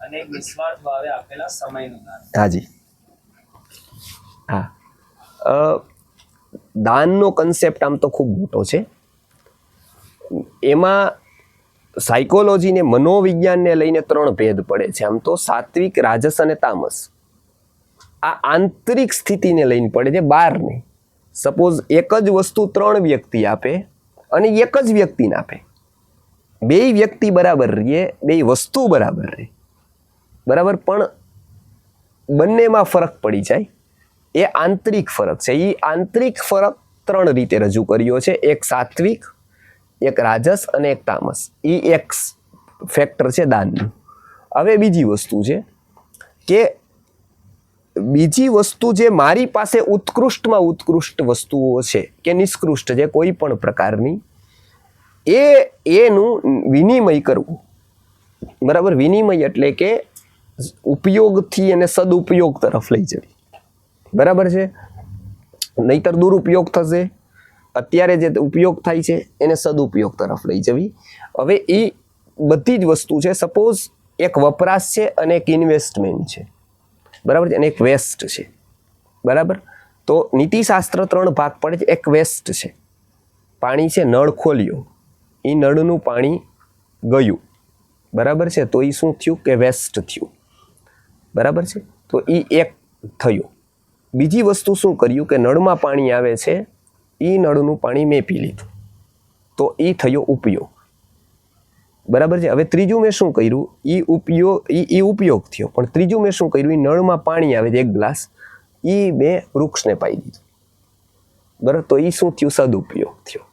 અને એક નિસ્વાર્થ ભાવે આપેલા સમયનું દાન. હાજી. હા. દાનનો કન્સેપ્ટ આમ તો ખૂબ મોટો છે. એમાં સાયકોલોજીને, મનોવિજ્ઞાનને લઈને 3 ભેદ પડે છે. આમ તો સાત્વિક, રાજસ અને તામસ. આ આંતરિક સ્થિતિને લઈને પડે છે, બહાર નહીં. સપોઝ એક જ વસ્તુ 3 વ્યક્તિ આપે અને એક જ વ્યક્તિને આપે, 2 વ્યક્તિ બરાબર રહીએ, 2 વસ્તુ બરાબર રહે, બરાબર, પણ બંનેમાં ફરક પડી જાય. એ આંતરિક ફરક છે. એ આંતરિક ફરક 3 રીતે રજૂ કર્યો છે. એક સાત્વિક, એક રાજસ અને એક તામસ. એ એક ફેક્ટર છે દાનનું. હવે બીજી વસ્તુ છે કે બીજી વસ્તુ જે મારી પાસે ઉત્કૃષ્ટમાં ઉત્કૃષ્ટ વસ્તુઓ છે કે નિષ્કૃષ્ટ છે કોઈ પણ પ્રકારની, એનું વિનિમય કરવું. બરાબર? વિનિમય એટલે કે ઉપયોગથી એને સદુપયોગ તરફ લઈ જવી. બરાબર છે? નહીતર દુરુપયોગ થશે. અત્યારે જે ઉપયોગ થાય છે એને સદુપયોગ તરફ લઈ જવી. હવે એ બધી જ વસ્તુ છે. સપોઝ એક વપરાશ છે અને એક ઇન્વેસ્ટમેન્ટ છે. બરાબર છે, અને એક વેસ્ટ છે. બરાબર, તો નીતિશાસ્ત્ર 3 ભાગ પડે છે. એક વેસ્ટ છે, પાણી છે, નળ ખોલ્યો, એ નળનું પાણી ગયું. બરાબર છે, તો એ શું થયું કે વેસ્ટ થયું. બરાબર છે, તો એ એક થયું. બીજી વસ્તુ શું કર્યું કે નળમાં પાણી આવે છે, એ નળનું પાણી મેં પી લીધું, તો એ થયો ઉપયોગ. બરાબર છે. હવે ત્રીજું મેં શું કર્યું, એ ઉપયોગ થયો, પણ ત્રીજું મેં શું કર્યું, એ નળમાં પાણી આવે છે 1 ગ્લાસ, એ મેં વૃક્ષને પાઈ દીધું. બરાબર, તો એ શું થયું, સદુપયોગ થયો.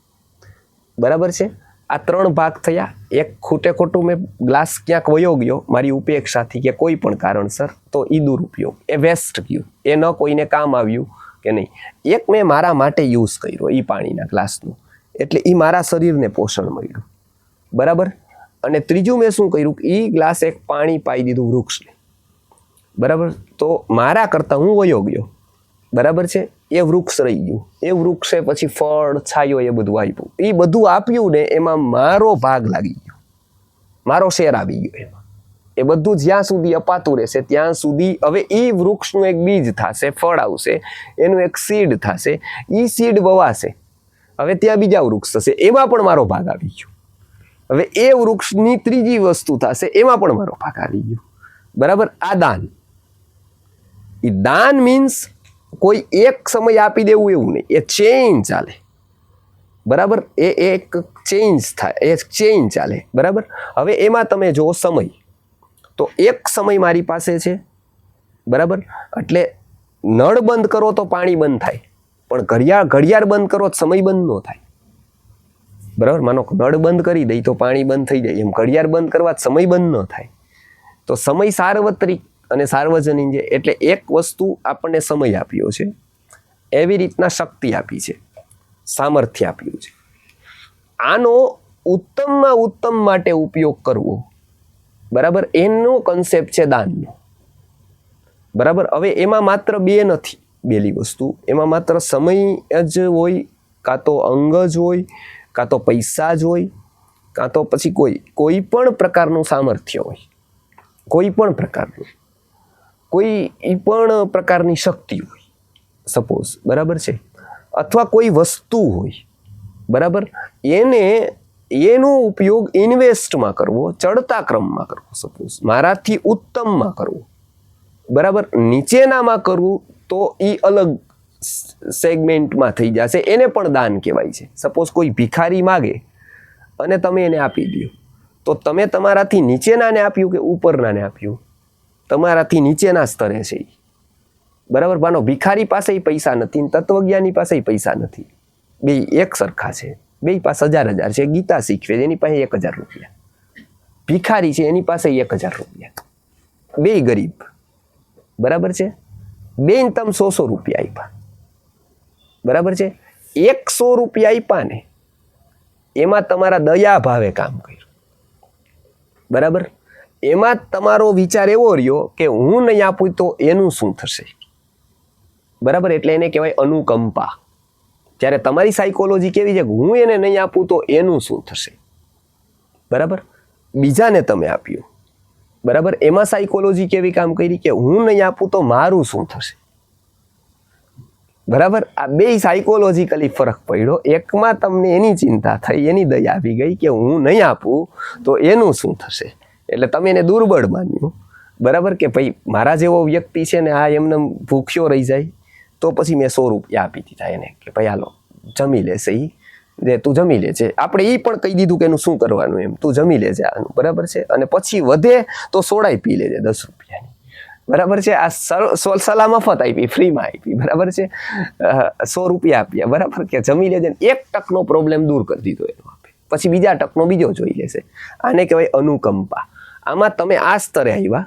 બરાબર છે. આ 3 ભાગ થયા. એક ખૂટે ખોટું મેં ગ્લાસ ક્યાંક વયો ગયો મારી ઉપેક્ષાથી કે કોઈ પણ કારણસર, તો એ દુરુપયોગ, એ વેસ્ટ ગયું, એ ન કોઈને કામ આવ્યું કે નહીં. એક મેં મારા માટે યુઝ કર્યો એ પાણીના ગ્લાસનો, એટલે એ મારા શરીરને પોષણ મળ્યું. બરાબર, અને ત્રીજું મેં શું કર્યું, એ ગ્લાસ એક પાણી પાઈ દીધું વૃક્ષને. બરાબર, તો મારા કરતાં હું વયો ગયો. બરાબર છે, એ વૃક્ષ રહી ગયું, એ વૃક્ષે પછી ફળ છાયો એ બધું આપ્યું. એ બધું આપ્યું ને એમાં મારો ભાગ લાગી ગયો, મારો શેર આવી ગયો એમાં. એ બધું જ્યાં સુધી અપાતું રહેશે ત્યાં સુધી હવે એ વૃક્ષનું એક બીજ થશે, ફળ આવશે, એનું એક સીડ થશે, એ સીડ વવાશે, હવે ત્યાં બીજા વૃક્ષ થશે, એમાં પણ મારો ભાગ આવી ગયો. હવે એ વૃક્ષની ત્રીજી વસ્તુ થશે, એમાં પણ મારો ભાગ આવી ગયો. બરાબર, આ દાન. એ દાન મીન્સ કોઈ એક સમય આપી દેવું એવું નહીં, એ ચેઇન ચાલે. બરાબર, એ એક ચેન્જ થાય, એ ચેઇન ચાલે. બરાબર, હવે એમાં તમે જો સમય, તો એક સમય મારી પાસે છે. બરાબર, એટલે નળ બંધ કરો તો પાણી બંધ થાય, પણ ઘડિયાળ બંધ કરો તો સમય બંધ ન થાય. બરાબર, માનો નળ બંધ કરી દઈ તો પાણી બંધ થઈ જાય, એમ ઘડિયાળ બંધ કરવા સમય બંધ ન થાય. તો સમય સાર્વત્રિક અને સાર્વજનિક છે, એટલે એક વસ્તુ આપણને સમય આપ્યો છે, એવી રીતના શક્તિ આપી છે, સામર્થ્ય આપ્યું છે. આનો ઉત્તમમાં ઉત્તમ માટે ઉપયોગ કરવો, બરાબર, એનો કન્સેપ્ટ છે દાનનો. બરાબર, હવે એમાં માત્ર 2 નથી, બેલી વસ્તુ, એમાં માત્ર સમય જ હોય, કાં તો અંગ જ હોય, કાં તો પૈસા જ હોય, કાં તો પછી કોઈ પણ પ્રકારનું સામર્થ્ય હોય, કોઈ પણ પ્રકારનું, કોઈ પણ પ્રકારની શક્તિ હોય સપોઝ. બરાબર છે, અથવા કોઈ વસ્તુ હોય. બરાબર, એનો ઉપયોગ ઇન્વેસ્ટમાં કરવો, ચડતા ક્રમમાં કરવો, સપોઝ મારાથી ઉત્તમમાં કરવો. બરાબર, નીચેનામાં કરવું તો એ અલગ સેગમેન્ટમાં થઈ જશે, એને પણ દાન કહેવાય છે. સપોઝ કોઈ ભિખારી માગે અને તમે એને આપી દો, તો તમે તમારાથી નીચેનાને આપ્યું કે ઉપરનાને આપ્યું, તમારાથી નીચેના સ્તરે છે. બરાબર, માનો ભિખારી પાસે પૈસા નથી, તત્વજ્ઞાની પાસે પૈસા નથી, બે એક સરખા છે, બે પાસે 1000 છે. ગીતા શીખવે એની પાસે 1000 રૂપિયા, ભિખારી છે એની પાસે 1000 રૂપિયા, બે ગરીબ. બરાબર છે, બેન તમે 100 રૂપિયા આપ્યા. બરાબર છે, 100 રૂપિયા આપ્યા ને એમાં તમારા દયા ભાવે કામ કર્યું. બરાબર, એમાં તમારો વિચાર એવો રહ્યો કે હું નહીં આપું તો એનું શું થશે. બરાબર, એટલે એને કહેવાય અનુકંપા. જ્યારે તમારી સાયકોલોજી કેવી છે કે હું એને નહીં આપું તો એનું શું થશે. બરાબર, બીજાને તમે આપ્યું. બરાબર, એમાં સાયકોલોજી કેવી કામ કરી કે હું નહીં આપું તો મારું શું થશે. બરાબર, આ બે સાયકોલોજીકલી ફરક પડ્યો. એકમાં તમને એની ચિંતા થઈ, એની દયા આવી ગઈ કે હું નહીં આપું તો એનું શું થશે, એટલે તમે એને દુર્બળ માન્યું. બરાબર, કે ભાઈ મારા જેવો વ્યક્તિ છે ને આ એમને ભૂખ્યો રહી જાય, તો પછી મેં 100 રૂપિયા આપી દીધા એને કે ભાઈ હાલો જમી લેશે એ, તું જમી લેજે. આપણે એ પણ કહી દીધું કે એનું શું કરવાનું, એમ તું જમી લેજે આનું. બરાબર છે, અને પછી વધે તો સોડાઈ પી લેજે 10 રૂપિયાની. બરાબર છે, આ સલાહ મફત આપી, ફ્રીમાં આપી. બરાબર છે, 100 રૂપિયા આપ્યા. બરાબર, કે જમી લેજે, 1% પ્રોબ્લેમ દૂર કરી દીધો એનો આપે, પછી બીજા ટકનો બીજો જોઈ લેશે. આને કહેવાય અનુકંપા. આમાં તમે આ સ્તરે આવ્યા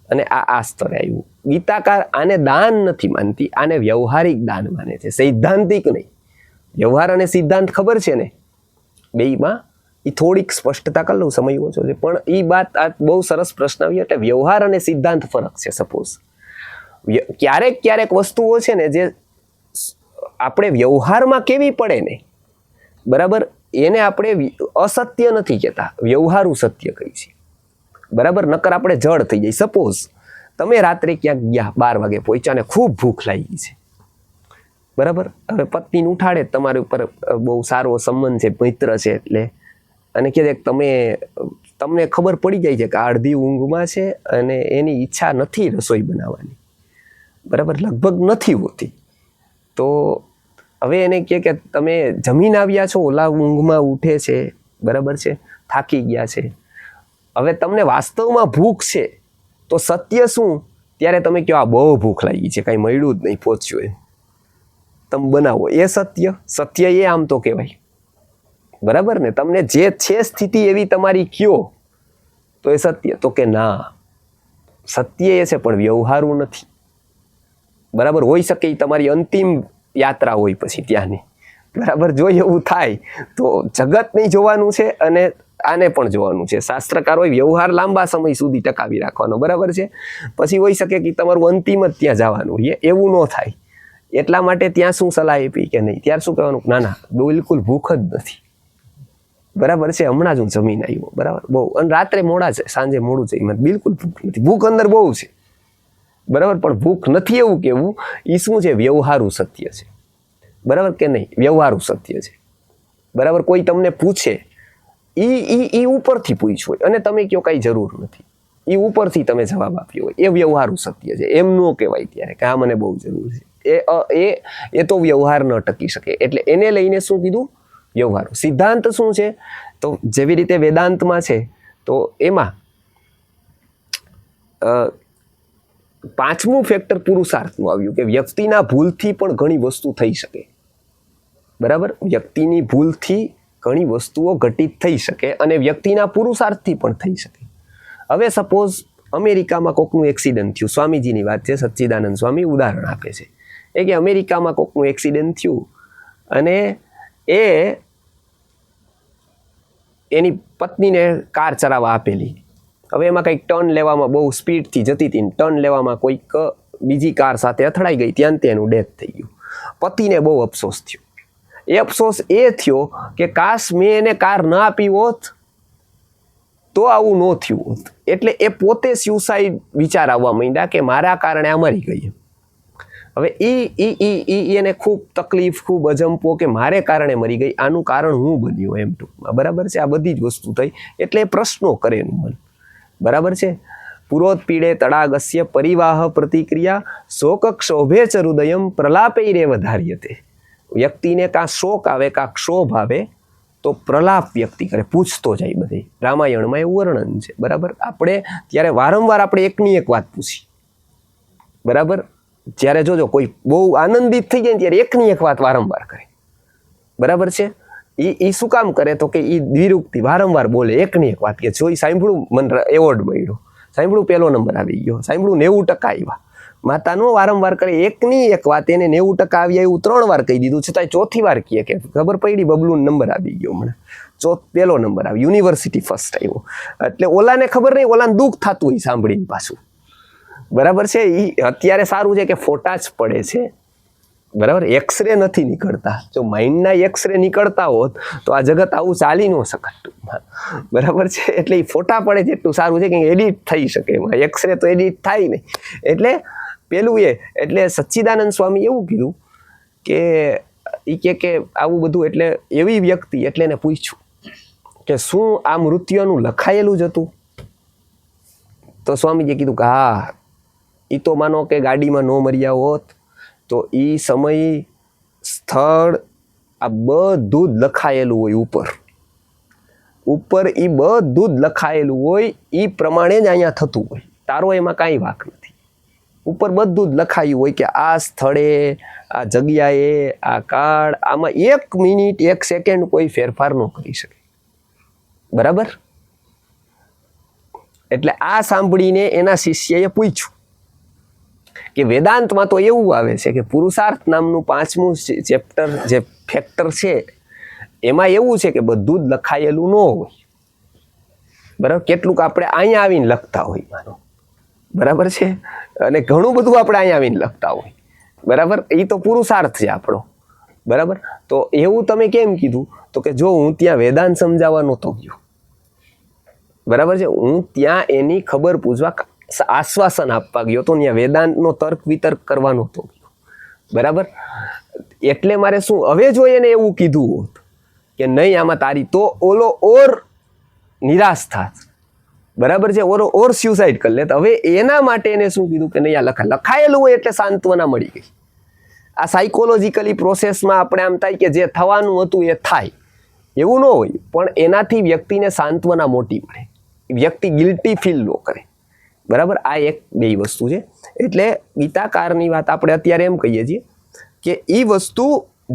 અને આ સ્તરે આવ્યું. ગીતાકાર આને દાન નથી માનતી, આને વ્યવહારિક દાન માને છે, સૈદ્ધાંતિક નહીં. વ્યવહાર અને સિદ્ધાંત ખબર છે ને, બેયમાં એ થોડીક સ્પષ્ટતા કરી લઉં, સમય ઓછો છે, પણ એ વાત આ બહુ સરસ પ્રશ્ન આવ્યો. એટલે વ્યવહાર અને સિદ્ધાંત ફરક છે. સપોઝ ક્યારેક વસ્તુઓ છે ને જે આપણે વ્યવહારમાં કેવી પડે ને, બરાબર, એને આપણે અસત્ય નથી કહેતા, વ્યવહારુ સત્ય કહી છે. બરાબર, નકર આપણે જડ થઈ જાય. સપોઝ તમે રાત્રે ક્યાંક ગયા 12 વાગે પહોંચ્યા અને ખૂબ ભૂખ લાગી છે, બરાબર. હવે પત્નીને ઉઠાડે, તમારી ઉપર બહુ સારો સંબંધ છે, મિત્ર છે એટલે, અને કહે કે તમને ખબર પડી જાય છે કે આ અડધી ઊંઘમાં છે અને એની ઈચ્છા નથી રસોઈ બનાવવાની, બરાબર, લગભગ નથી હોતી. તો હવે એને કહે કે તમે જમીન આવ્યા છો, ઓલા ઊંઘમાં ઉઠે છે, બરાબર છે, થાકી ગયા છે, હવે તમને વાસ્તવમાં ભૂખ છે, તો સત્ય શું? ત્યારે તમે કહો આ બહુ ભૂખ લાગી છે, કાંઈ મળ્યું જ નહીં, પહોંચ્યું એ, તમે બનાવો, એ સત્ય એ આમ તો કહેવાય, બરાબર ને. તમને જે છે સ્થિતિ એવી તમારી કયો તો એ સત્ય. તો કે ના, સત્ય એ છે પણ વ્યવહારું નથી, બરાબર. હોઈ શકે એ તમારી અંતિમ યાત્રા હોય પછી ત્યાંની, બરાબર. જો એવું થાય તો જગત નહીં જોવાનું છે અને આને પણ જોવાનું છે. શાસ્ત્રકારોએ વ્યવહાર લાંબા સમય સુધી ટકાવી રાખવાનો, બરાબર છે. પછી હોઈ શકે કે તમારું અંતિમ જ ત્યાં જવાનું, એવું ન થાય. એટલા માટે ત્યાં શું સલાહ આપી કે નહીં, ત્યારે શું કહેવાનું, ના ના બિલકુલ ભૂખ જ નથી, બરાબર છે, હમણાં જ હું જમીન આવ્યો, બરાબર, બહુ, અને રાત્રે મોડા છે, સાંજે મોડું છે, મને બિલકુલ ભૂખ નથી. ભૂખ અંદર બહુ છે, બરાબર, પણ ભૂખ નથી એવું કેવું એ શું છે? વ્યવહારું સત્ય છે, બરાબર કે નહીં? વ્યવહારું સત્ય છે, બરાબર. કોઈ તમને પૂછે ઈ ઉપરથી પૂછ્યું હોય અને તમે કહો કાંઈ જરૂર નથી, એ ઉપરથી તમે જવાબ આપ્યો હોય, એ વ્યવહારું સત્ય છે. એમ ન કહેવાય ત્યારે કે આ મને બહુ જરૂર છે, એ તો વ્યવહાર ન ટકી શકે. એટલે એને લઈને શું કીધું? વ્યવહાર. સિદ્ધાંત શું છે? તો જેવી રીતે વેદાંતમાં છે, તો એમાં 5મું ફેક્ટર પુરુષાર્થનું આવ્યું કે વ્યક્તિના ભૂલથી પણ ઘણી વસ્તુ થઈ શકે, બરાબર. વ્યક્તિની ભૂલથી ઘણી વસ્તુઓ ઘટિત થઈ શકે અને વ્યક્તિના પુરુષાર્થથી પણ થઈ શકે. હવે સપોઝ અમેરિકામાં કોકનું એક્સિડન્ટ થયું, સ્વામીજીની વાત છે, સચ્ચિદાનંદ સ્વામી ઉદાહરણ આપે છે એ કે અમેરિકામાં કોકનું એક્સિડન્ટ થયું અને એની પત્નીને કાર ચલાવવા આપેલી. હવે એમાં કંઈક ટર્ન લેવામાં બહુ સ્પીડથી જતી હતી, ટર્ન લેવામાં કોઈક બીજી કાર સાથે અથડાઈ ગઈ, ત્યાં તેનું ડેથ થઈ ગયું. પતિને બહુ અફસોસ થયો. એ અફસોસ એ થયો કે કાશ મેં એને કાર ન આપી હોત તો આવું ન થયું હોત. એટલે એ પોતે સ્યુસાઇડ વિચાર આવવા માંડ્યા કે મારા કારણે આ મરી ગઈ. હવે એને ખૂબ તકલીફ, ખૂબ અજંપો કે મારે કારણે મરી ગઈ, આનું કારણ હું બન્યો એમ ટૂંકમાં, બરાબર છે. આ બધી જ વસ્તુ થઈ એટલે એ પ્રશ્નો કરે એનું મન, બરાબર છે. પુરોત પીડે તડાગસ્ય પરિવાહ પ્રતિક્રિયા શોક ક્ષોભે ચ હૃદયમ પ્રલાપે રે વધાર્યતે. વ્યક્તિને કાં શોક આવે કાં ક્ષોભ આવે તો પ્રલાપ વ્યક્તિ કરે, પૂછતો જાય. બધી રામાયણમાં એવું વર્ણન છે, બરાબર. આપણે ત્યારે વારંવાર આપણે એકની એક વાત પૂછી, બરાબર. જ્યારે જોજો કોઈ બહુ આનંદિત થઈ જાય ને ત્યારે એકની એક વાત વારંવાર કરે, બરાબર છે. એ શું કામ કરે? તો કે એ દ્વિરુક્તિ વારંવાર બોલે, એકની એક વાત કે જો સાંભળું મને એવોર્ડ મળ્યો, સાંભળું 1લો નંબર આવી ગયો, સાંભળું 90% આવ્યા. માતાનો વારંવાર કરે એકની એક વાત, એને 90% આવ્યા એવું 3 વાર કહી દીધું, છતાંય 4થી વાર કહે કે ખબર પડી બબલું નંબર આવી ગયો, હમણાં 1લો નંબર આવ્યો, યુનિવર્સિટી ફર્સ્ટ આવ્યો. એટલે ઓલાને ખબર નહીં, ઓલાને દુઃખ થતું હોય સાંભળીને પાછું, બરાબર છે. એ અત્યારે સારું છે કે ફોટા જ પડે છે, બરાબર. એક્સરે નથી નીકળતા. જો માઇન્ડના એક્સરે નીકળતા હોત તો આ જગત આવું ચાલી ન શકત, બરાબર છે. એટલે એ ફોટા પડે છે એટલું સારું છે કે એડિટ થઈ શકે, એમાં એક્સરે તો એડિટ થાય નહીં. એટલે પેલું એટલે સચ્ચિદાનંદ સ્વામી એવું કીધું કે એ કે આવું બધું, એટલે એવી વ્યક્તિ, એટલે એને પૂછ્યું કે શું આ મૃત્યુનું લખાયેલું જ હતું? તો સ્વામીજીએ કીધું કે હા, એ તો માનો કે ગાડીમાં ન મર્યા હોત તો એ સમય, સ્થળ, આ બધું જ લખાયેલું હોય ઉપર એ બધું જ લખાયેલું હોય, એ પ્રમાણે જ અહીંયા થતું હોય, તારો એમાં કાંઈ વાંક નથી. ઉપર બધું જ લખાયું હોય કે આ સ્થળે, આ જગ્યાએ, આ કાળ, આમાં 1 મિનિટ 1 સેકન્ડ કોઈ ફેરફાર ન કરી શકે, બરાબર. એટલે આ સાંભળીને એના શિષ્યએ પૂછ્યું કે વેદાંતમાં તો એવું આવે છે કે પુરુષાર્થ નામનું 5મું ચેપ્ટર જે ફેક્ટર છે એમાં એવું છે કે બધું જ લખાયેલું ન હોય, બરાબર. કેટલુંક આપણે અહીંયા આવીને લખતા હોય માનો, બરાબર છે, અને ઘણું બધું આપણે અહીંયા આવીને લખતા હોય, બરાબર. એ તો પુરુષાર્થ છે આપણો, બરાબર. તો એવું તમે કેમ કીધું? તો કે જો હું ત્યાં વેદાંત સમજાવવા નહોતો ગયો, બરાબર છે, હું ત્યાં એની ખબર પૂછવા આશ્વાસન આપવા ગયો તો ત્યાં વેદાંતનો તર્ક વિતર્ક કરવાનો હતો, બરાબર. એટલે મારે શું, હવે જો એને એવું કીધું હોત કે નહીં આમાં તારી, તો ઓલો ઓર નિરાશ થાત, બરાબર છે, ઓર સ્યુસાઇડ કરી લેત. હવે એના માટે એને શું કીધું કે નહીં આ લખાયેલું હોય એટલે સાંત્વના મળી ગઈ. આ સાયકોલોજીકલી પ્રોસેસમાં આપણે આમ થાય કે જે થવાનું હતું એ થાય, એવું ન હોય, પણ એનાથી વ્યક્તિને સાંત્વના મોટી મળે, વ્યક્તિ ગિલ્ટી ફીલ ન કરે, બરાબર. આ એક બે વસ્તુ છે. એટલે ગીતાકારની વાત આપણે અત્યારે એમ કહીએ છીએ કે એ વસ્તુ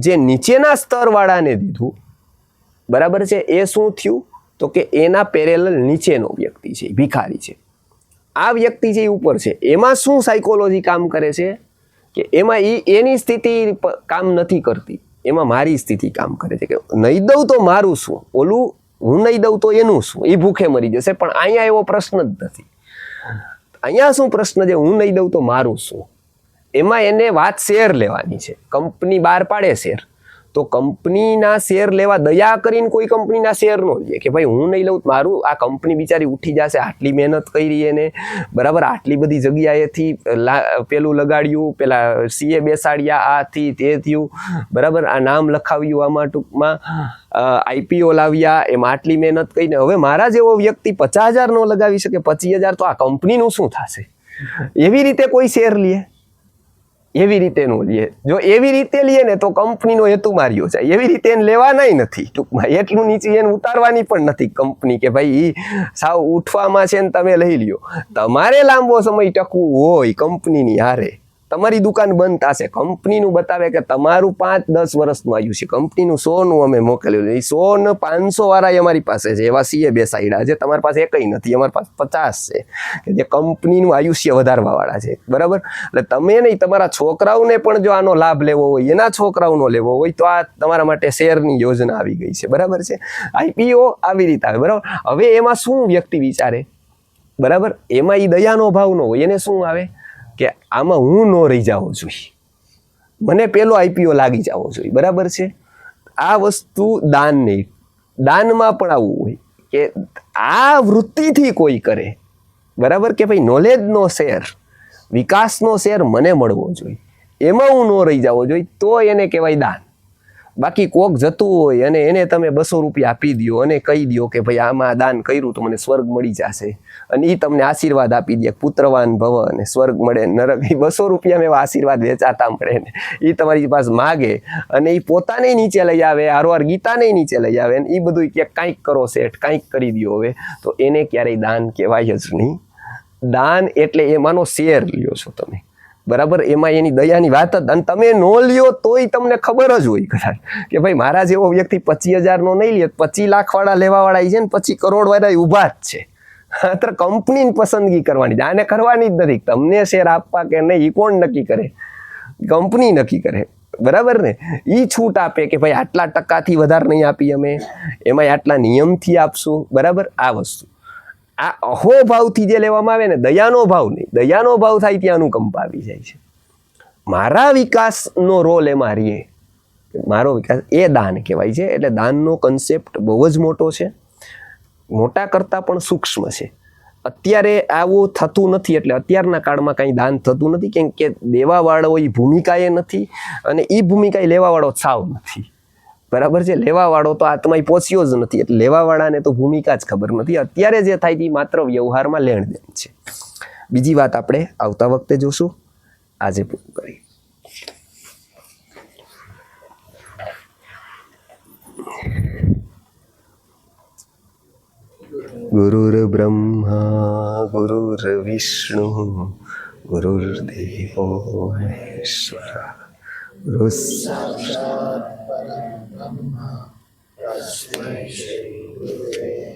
જે નીચેના સ્તરવાળાને દીધું, બરાબર છે, એ શું થયું તો કે એના પેરેલલ નીચેનો વ્યક્તિ છે, ભિખારી છે. આ વ્યક્તિ છે એ ઉપર છે. એમાં શું સાયકોલોજી કામ કરે છે કે એમાં એની સ્થિતિ કામ નથી કરતી, એમાં મારી સ્થિતિ કામ કરે છે કે નહીં દઉં તો મારું શું, ઓલું હું નહીં દઉં તો એનું શું, એ ભૂખે મરી જશે. પણ અહીંયા એવો પ્રશ્ન જ નથી. અહીંયા શું પ્રશ્ન છે, હું નહીં દઉં તો મારું શું. એમાં એને વાત શેર લેવાની છે. કંપની બહાર પાડે શેર, તો કંપનીના શેર લેવા દયા કરીને કોઈ કંપનીના શેર નો લે કે ભાઈ હું નહીં લઉં મારું, આ કંપની બિચારી ઉઠી જશે, આટલી મહેનત કરી એને, બરાબર, આટલી બધી જગ્યાએથી પેલું લગાડ્યું, પેલા સીએ બેસાડ્યા, આથી તે થયું, બરાબર, આ નામ લખાવ્યું, આમાં ટૂંકમાં આઈપીઓ લાવ્યા, એમાં આટલી મહેનત કરીને હવે મારા જેવો વ્યક્તિ 50,000 નો લગાવી શકે, 25,000, તો આ કંપનીનું શું થશે. એવી રીતે કોઈ શેર લે, એવી રીતે નો લે. જો એવી રીતે લે ને તો કંપનીનો હેતુ માર્યો જાય. એવી રીતે એને લેવાનાય નથી, ટૂંકમાં એટલું નીચે એને ઉતારવાની પણ નથી કંપની કે ભાઈ સાવ ઉઠવામાં છે ને તમે લઈ લ્યો. તમારે લાંબો સમય ટકવું હોય કંપનીની હારે, તમારી દુકાન બંધ થશે, કંપનીનું બતાવે કે તમારું 5-10 વર્ષનું આયુષ્ય, કંપનીનું 100નું અમે મોકલ્યું, એ 100 ને 500 વાળા અમારી પાસે છે, એવા સીએ બેસાડ્યા છે, તમારી પાસે એકઈ નથી, અમારી પાસે 50 છે કે જે કંપનીનું આયુષ્ય વધારવા વાળા છે, બરાબર. એટલે તમે નહીં, તમારા છોકરાઓને પણ જો આનો લાભ લેવો હોય, એના છોકરાઓનો લેવો હોય, તો આ તમારા માટે શેરની યોજના આવી ગઈ છે, બરાબર છે. આઈપીઓ આવી રીતે આવે, બરાબર. હવે એમાં શું વ્યક્તિ વિચારે, બરાબર, એમાં એ દયાનો ભાવ ન હોય, એને શું આવે કે આમાં હું ન રહી જવો જોઈએ, મને પેલો આઈપીઓ લાગી જવો જોઈએ, બરાબર છે. આ વસ્તુ દાન નહીં, દાનમાં પણ આવું હોય કે આ વૃત્તિથી કોઈ કરે, બરાબર, કે ભાઈ નોલેજનો શેર, વિકાસનો શેર મને મળવો જોઈએ, એમાં હું ન રહી જવો જોઈએ, તો એને કહેવાય દાન. બાકી કોક જતું હોય અને એને તમે 200 રૂપિયા આપી દો અને કહી દો કે ભાઈ આમાં દાન કર્યું તો મને સ્વર્ગ મળી જશે, અને એ તમને આશીર્વાદ આપી દે, પુત્રવાન ભવ અને સ્વર્ગ મળે, નરક, એ 200 રૂપિયામાં એવા આશીર્વાદ વેચાતા મળે ને, એ તમારી પાસે માગે અને એ પોતાને નીચે લઈ આવે, હારવાર ગીતાને નીચે લઈ આવે, ને એ બધું કે કાંઈક કરો શેઠ, કાંઈક કરી દો હવે, તો એને ક્યારેય દાન કહેવાય જ નહીં. દાન એટલે એમાંનો શેર લ્યો છો તમે, બરાબર, એમાં એની દયાની વાત જ. અને તમે નો લ્યો તોય તમને ખબર જ હોય કદાચ કે ભાઈ મારા જેવો વ્યક્તિ 25,000 નો નહીં લે, 25 લાખ વાળા લેવા વાળા છે ને 25 કરોડ વાળા ઊભા જ છે. અત્યારે કંપનીની પસંદગી કરવાની છે, આને કરવાની જ નથી. તમને શેર આપવા કે નહીં એ કોણ નક્કી કરે, કંપની નક્કી કરે, બરાબર ને. એ છૂટ આપે કે ભાઈ આટલા ટકાથી વધારે નહીં આપી અમે, એમાં આટલા નિયમથી આપશું, બરાબર. આ વસ્તુ આ અહોભાવથી જે લેવામાં આવે ને, દયાનો ભાવ નહીં, દયાનો ભાવ થાય ત્યાં અનુકંપ આવી જાય છે. મારા વિકાસનો રોલ એમાં રહીએ, મારો વિકાસ, એ દાન કહેવાય છે. એટલે દાનનો કન્સેપ્ટ બહુ જ મોટો છે, મોટા કરતાં પણ સૂક્ષ્મ છે. અત્યારે આવું થતું નથી, એટલે અત્યારના કાળમાં કાંઈ દાન થતું નથી, કેમ કે દેવાવાળો એ ભૂમિકા એ નથી અને એ ભૂમિકા એ લેવાવાળો સાવ નથી, બરાબર છે. લેવાવાળો તો આત્માય પહોંચ્યો જ નથી, એટલે લેવાવાળાને તો ભૂમિકા જ ખબર નથી. અત્યારે જે થાય તે માત્ર વ્યવહારમાં લેણ દેણ છે. બીજી વાત આપણે આવતા વખતે જોશું. આજે પૂરું કરી. ગુરુર બ્રહ્મા ગુરુર વિષ્ણુ ગુરુર્દેવો મહેશ્વર ગુરુ સાક્ષાત પરબ્રહ્મ તસ્મૈ શ્રી ગુરુવે